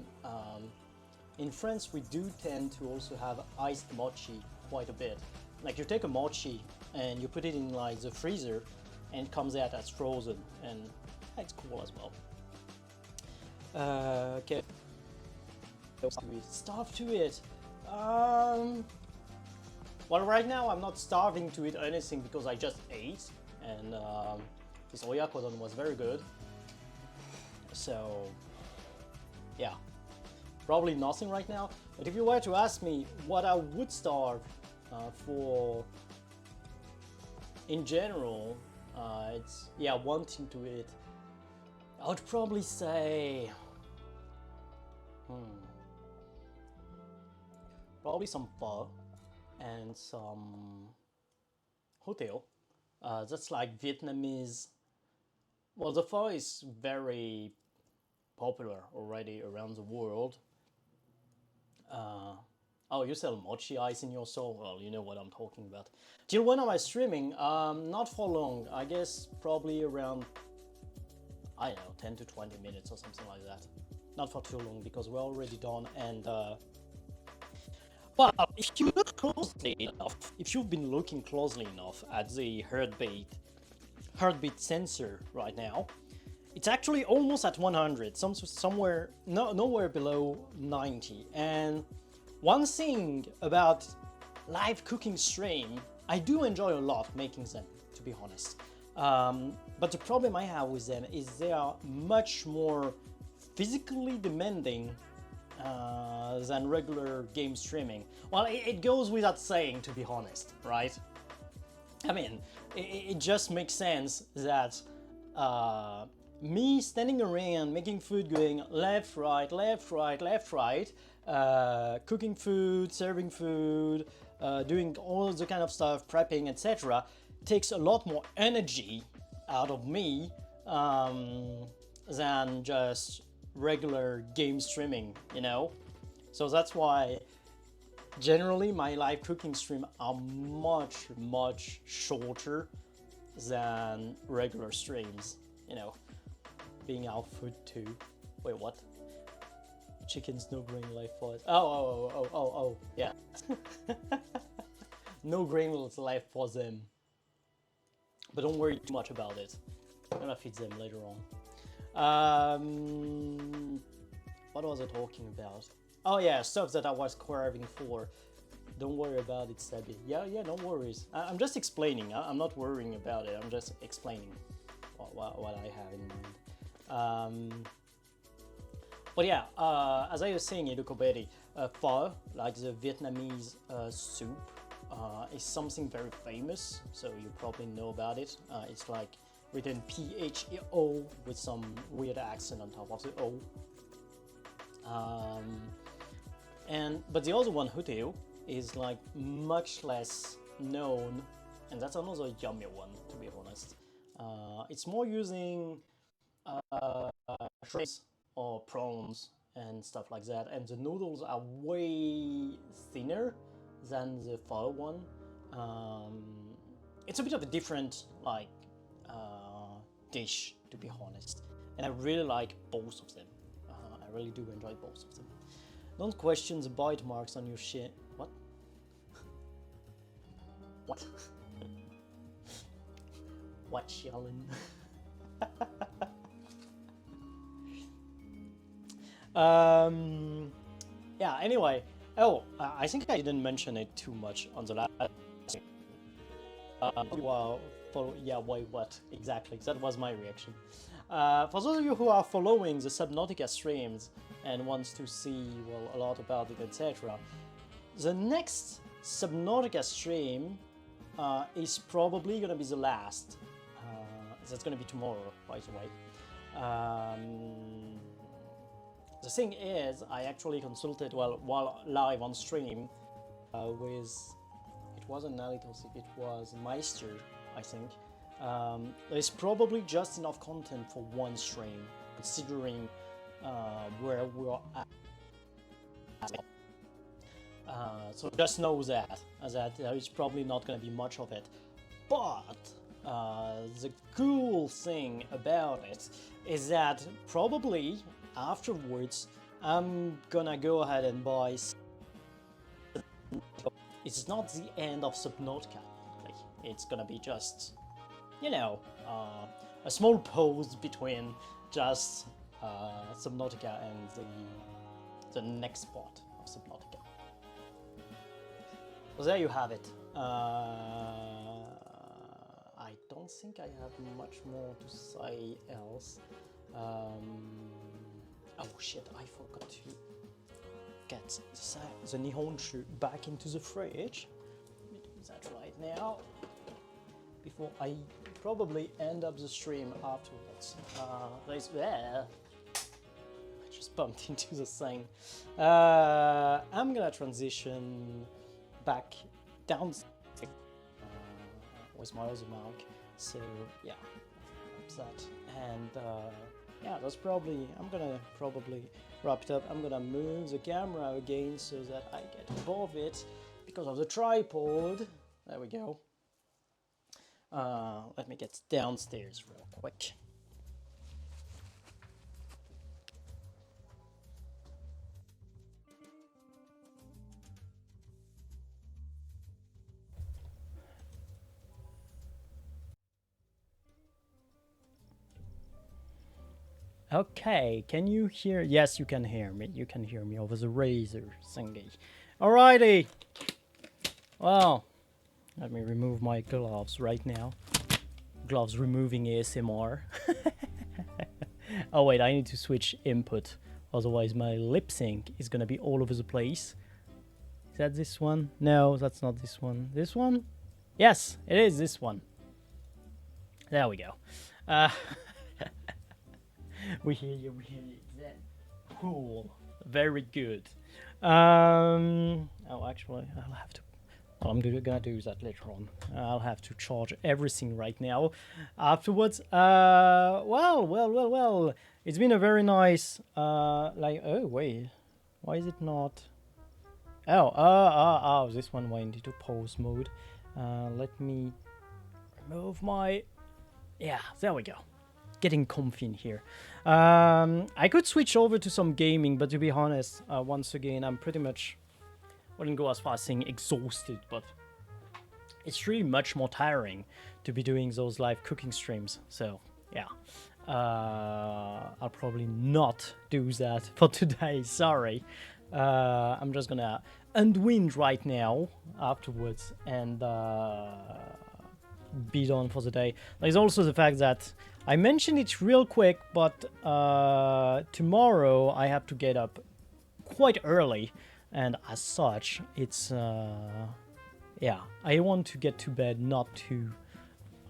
in France we do tend to also have iced mochi quite a bit. Like you take a mochi and you put it in like the freezer and it comes out as frozen, and it's cool as well. Okay. We starve to it. Well, right now I'm not starving to eat anything because I just ate, and this Oyakodon was very good. So yeah, probably nothing right now. But if you were to ask me what I would start for in general, it's yeah, wanting to eat, I would probably say probably some pho and some hotel. That's like Vietnamese. Well, the pho is very popular already around the world. Oh, you sell mochi ice in your soul? Well, you know what I'm talking about. Till when am I streaming? Not for long. I guess probably around, I don't know, 10 to 20 minutes or something like that. Not for too long because we're already done. And well, if you look closely enough, if you've been looking closely enough at the heartbeat sensor right now, it's actually almost at 100, somewhere nowhere below 90. And one thing about live cooking stream, I do enjoy a lot making them, to be honest. But the problem I have with them is they are much more physically demanding than regular game streaming. Well, it goes without saying, to be honest, right? I mean, it just makes sense that me standing around making food, going left, right, left, right, left, right, cooking food, serving food, doing all the kind of stuff, prepping, etc., takes a lot more energy out of me than just regular game streaming, you know? So that's why generally my live cooking stream are much shorter than regular streams, you know, being out food too. Wait, what? Chickens no grain life for it. Oh, yeah. No grain life for them. But don't worry too much about it. I'm gonna feed them later on. What was I talking about? Oh yeah, stuff that I was craving for. Don't worry about it, Sabi. Yeah, no worries. I'm just explaining. I'm not worrying about it. I'm just explaining what I have in mind. But yeah, as I was saying, Edukoberi, pho, like the Vietnamese soup, is something very famous. So you probably know about it. It's like written P-H-O with some weird accent on top of the O. But the other one, Huteo, is like much less known, and that's another yummy one, to be honest. It's more using shrimps or prawns and stuff like that, and the noodles are way thinner than the pho one. It's a bit of a different dish, to be honest, and I really like both of them. I really do enjoy both of them. Don't question the bite marks on your shit. What? What? What, Sheldon? Yeah, anyway. Oh, I think I didn't mention it too much on the last. Wow. Yeah, wait, what? Exactly. That was my reaction. For those of you who are following the Subnautica streams and wants to see, well, a lot about it, etc., the next Subnautica stream is probably going to be the last. That's going to be tomorrow, by the way. The thing is, I actually consulted, well, while live on stream, with, it wasn't Nalitos, it was Meister, I think. There's probably just enough content for one stream, considering where we're at. So just know that there is probably not going to be much of it. But the cool thing about it is that probably afterwards I'm gonna go ahead and buy. It's not the end of Subnautica. It's gonna be just, you know, a small pause between just Subnautica and the next part of Subnautica. So there you have it. I don't think I have much more to say else. Oh shit, I forgot to get the Nihonshu back into the fridge. Let me do that right now, before I probably end up the stream afterwards. I just bumped into the thing. I'm gonna transition back down with my other mic. So yeah, that's that. And yeah, that's probably, I'm gonna probably wrap it up. I'm gonna move the camera again so that I get above it because of the tripod. There we go. Let me get downstairs real quick. Okay, can you hear? Yes, you can hear me. You can hear me over the razor thingy. Alrighty. Well, let me remove my gloves right now. Gloves removing ASMR. Oh wait, I need to switch input. Otherwise my lip sync is gonna be all over the place. Is that this one? No, that's not this one. This one? Yes, it is this one. There we go. We hear you, we hear you. Cool. Very good. Oh, actually, I'll have to... Well, I'm gonna do that later on. I'll have to charge everything right now. Afterwards, well. It's been a very nice, oh, wait. Why is it not... Oh, this one went into pause mode. Let me remove my... Yeah, there we go. Getting comfy in here. I could switch over to some gaming, but to be honest, once again, I'm pretty much... Wouldn't go as far as saying exhausted, but it's really much more tiring to be doing those live cooking streams. So, yeah. I'll probably not do that for today, sorry. I'm just gonna unwind right now afterwards and be done for the day. There's also the fact that I mentioned it real quick, but tomorrow I have to get up quite early, and as such, it's yeah, I want to get to bed not too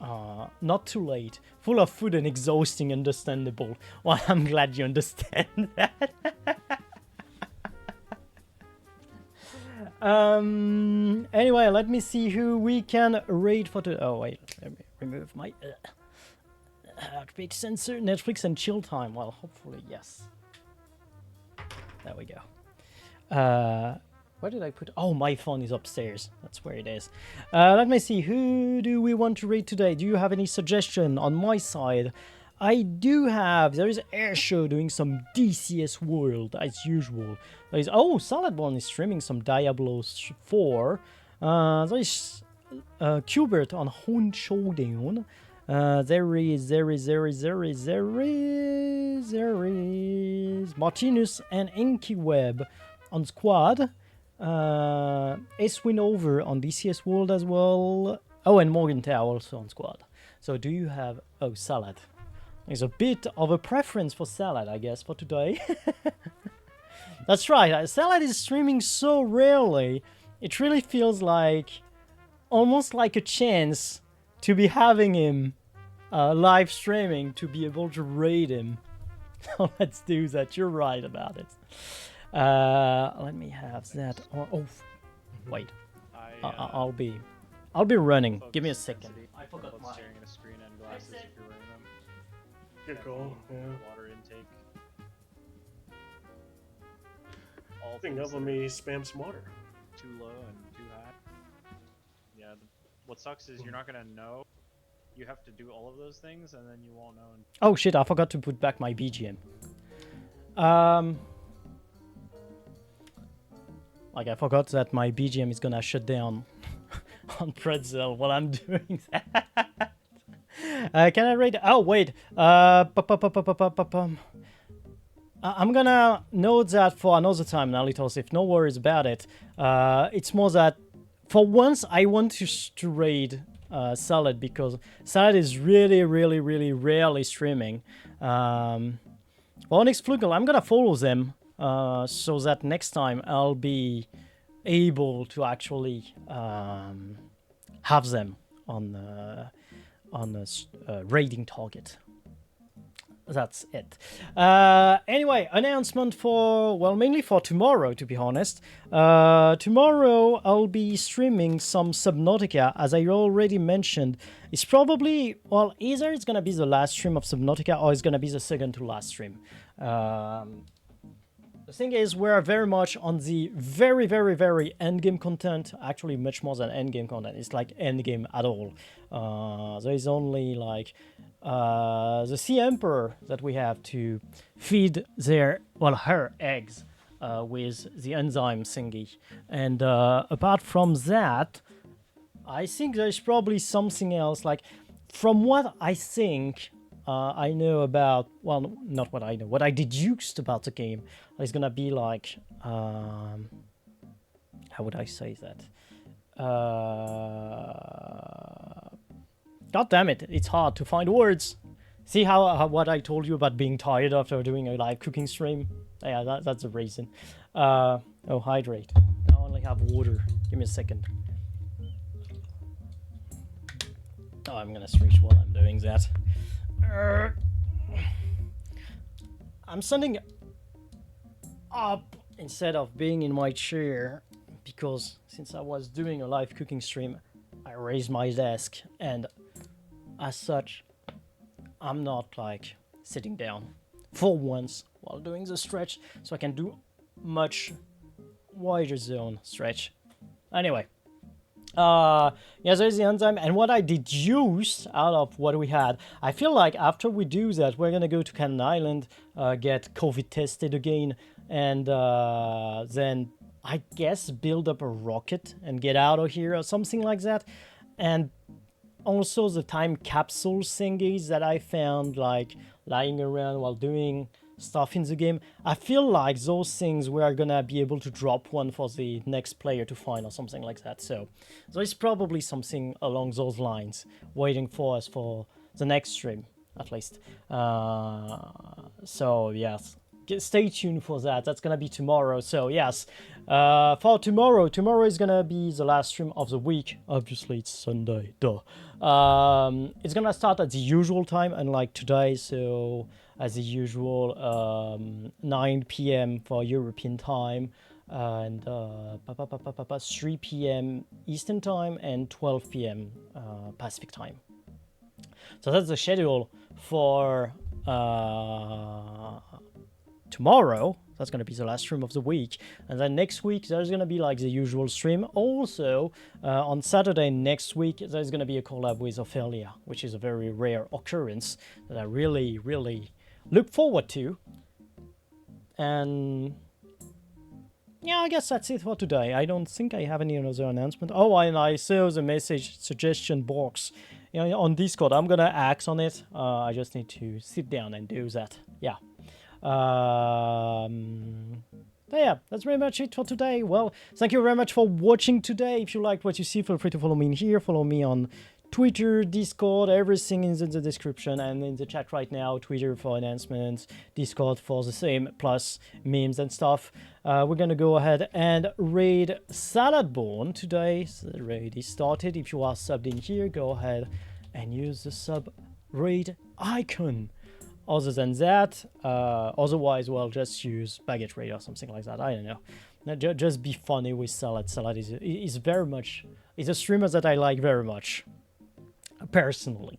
late, full of food and exhausting, understandable. Well, I'm glad you understand that. Anyway, let me see who we can raid for today. Oh wait, let me remove my quick sensor. Netflix and chill time. Well, hopefully yes. There we go. Where did I put? Oh, my phone is upstairs. That's where it is. Let me see. Who do we want to read today? Do you have any suggestion on my side? I do have. There is Airshow doing some DCS World as usual. There is. Oh, Saladborn is streaming some Diablo 4. There is Qbert on Hone Showdown. There is Martinus and InkyWeb on Squad. Eswin over on DCS World as well. Oh, and Morgenthau also on Squad. So do you have... Oh, Salad. There's a bit of a preference for Salad, I guess, for today. That's right. Salad is streaming so rarely. It really feels like... Almost like a chance to be having him live streaming to be able to raid him. So let's do that. You're right about it. Let me have that. Oh, wait. I'll be running. Give me a second. I forgot my staring at a screen and glasses if you're wearing them. Good call. Yeah. Water intake. I think that let me spam some water. Too low and too high. Yeah. What sucks is you're not gonna know. You have to do all of those things, and then you won't know. Oh shit! I forgot to put back my BGM. Like I forgot that my BGM is gonna shut down on Pretzel while I'm doing that. Can I rate? Oh wait. I'm gonna note that for another time, Nalitos. If no worries about it. It's more that for once I want to raid Salad, because Salad is really, really, really rarely streaming. Onyx Flugel, I'm gonna follow them so that next time I'll be able to actually have them on a raiding target. That's it. Anyway, announcement for, well, mainly for tomorrow, to be honest. Tomorrow I'll be streaming some Subnautica, as I already mentioned. It's probably, well, either it's gonna be the last stream of Subnautica or it's gonna be the second to last stream. The thing is, we're very much on the very, very, very endgame content. Actually, much more than endgame content. It's like endgame at all. There is only like the Sea Emperor that we have to feed their, well, her eggs with the enzyme thingy. And apart from that, I think there's probably something else. Like, from what I think I know about, well, not what I know, what I deduced about the game is gonna be like, how would I say that? God damn it, it's hard to find words. See how what I told you about being tired after doing a live cooking stream? Yeah, that's the reason. Oh, hydrate. I only have water. Give me a second. Oh, I'm gonna stretch while I'm doing that. I'm standing up instead of being in my chair because since I was doing a live cooking stream, I raised my desk, and as such, I'm not like sitting down for once while doing the stretch, so I can do much wider zone stretch. Anyway. Yeah, there's the enzyme, and what I deduced out of what we had, I feel like after we do that, we're gonna go to Cannon Island, get COVID tested again, and then I guess build up a rocket and get out of here or something like that. And also the time capsule thingies that I found like lying around while doing stuff in the game, I feel like those things we are gonna be able to drop one for the next player to find or something like that. So there's probably something along those lines waiting for us for the next stream, at least. So yes, stay tuned for that. That's gonna be tomorrow. So yes, for tomorrow is gonna be the last stream of the week. Obviously it's Sunday, duh. It's gonna start at the usual time, unlike today. So as usual, 9 p.m. for European time, and 3 p.m. Eastern time, and 12 p.m. Pacific time. So that's the schedule for tomorrow. That's going to be the last stream of the week. And then next week, there's going to be like the usual stream. Also, on Saturday next week, there's going to be a collab with Ophelia, which is a very rare occurrence that I really, really look forward to. And yeah, I guess that's it for today. I don't think I have any other announcement. Oh, and I saw the message suggestion box, you know, on Discord. I'm going to act on it. I just need to sit down and do that. Yeah. But yeah, that's very much it for today. Well, thank you very much for watching today. If you liked what you see, feel free to follow me in here. Follow me on Twitter, Discord, everything is in the description and in the chat right now. Twitter for announcements, Discord for the same, plus memes and stuff. We're gonna go ahead and raid Saladborn today. So the raid is started. If you are subbed in here, go ahead and use the sub raid icon. Other than that, otherwise, well, just use Baggage Raid or something like that. I don't know. Just be funny with Salad. Salad is very much, is a streamer that I like very much, personally.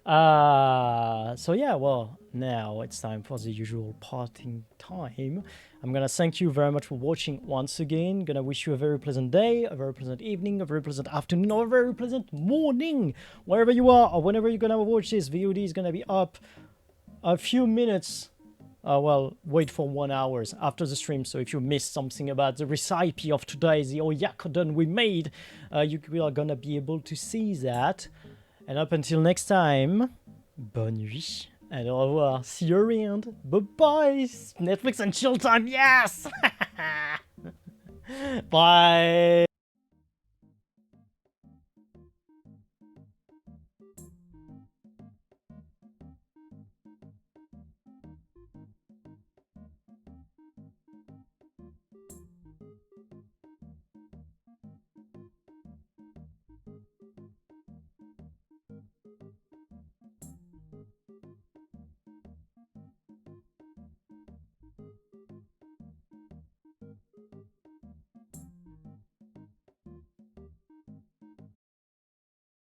So yeah, well, now it's time for the usual parting time. I'm gonna thank you very much for watching once again. Gonna wish you a very pleasant day, a very pleasant evening, a very pleasant afternoon, or a very pleasant morning, wherever you are, or whenever you're gonna watch this. VOD is gonna be up a few minutes, well, wait for 1 hour after the stream. So if you missed something about the recipe of today, the Oyakodon we made, you are gonna be able to see that. And up until next time, bonne nuit and au revoir. See you around. Bye-bye. Netflix and chill time, yes! Bye.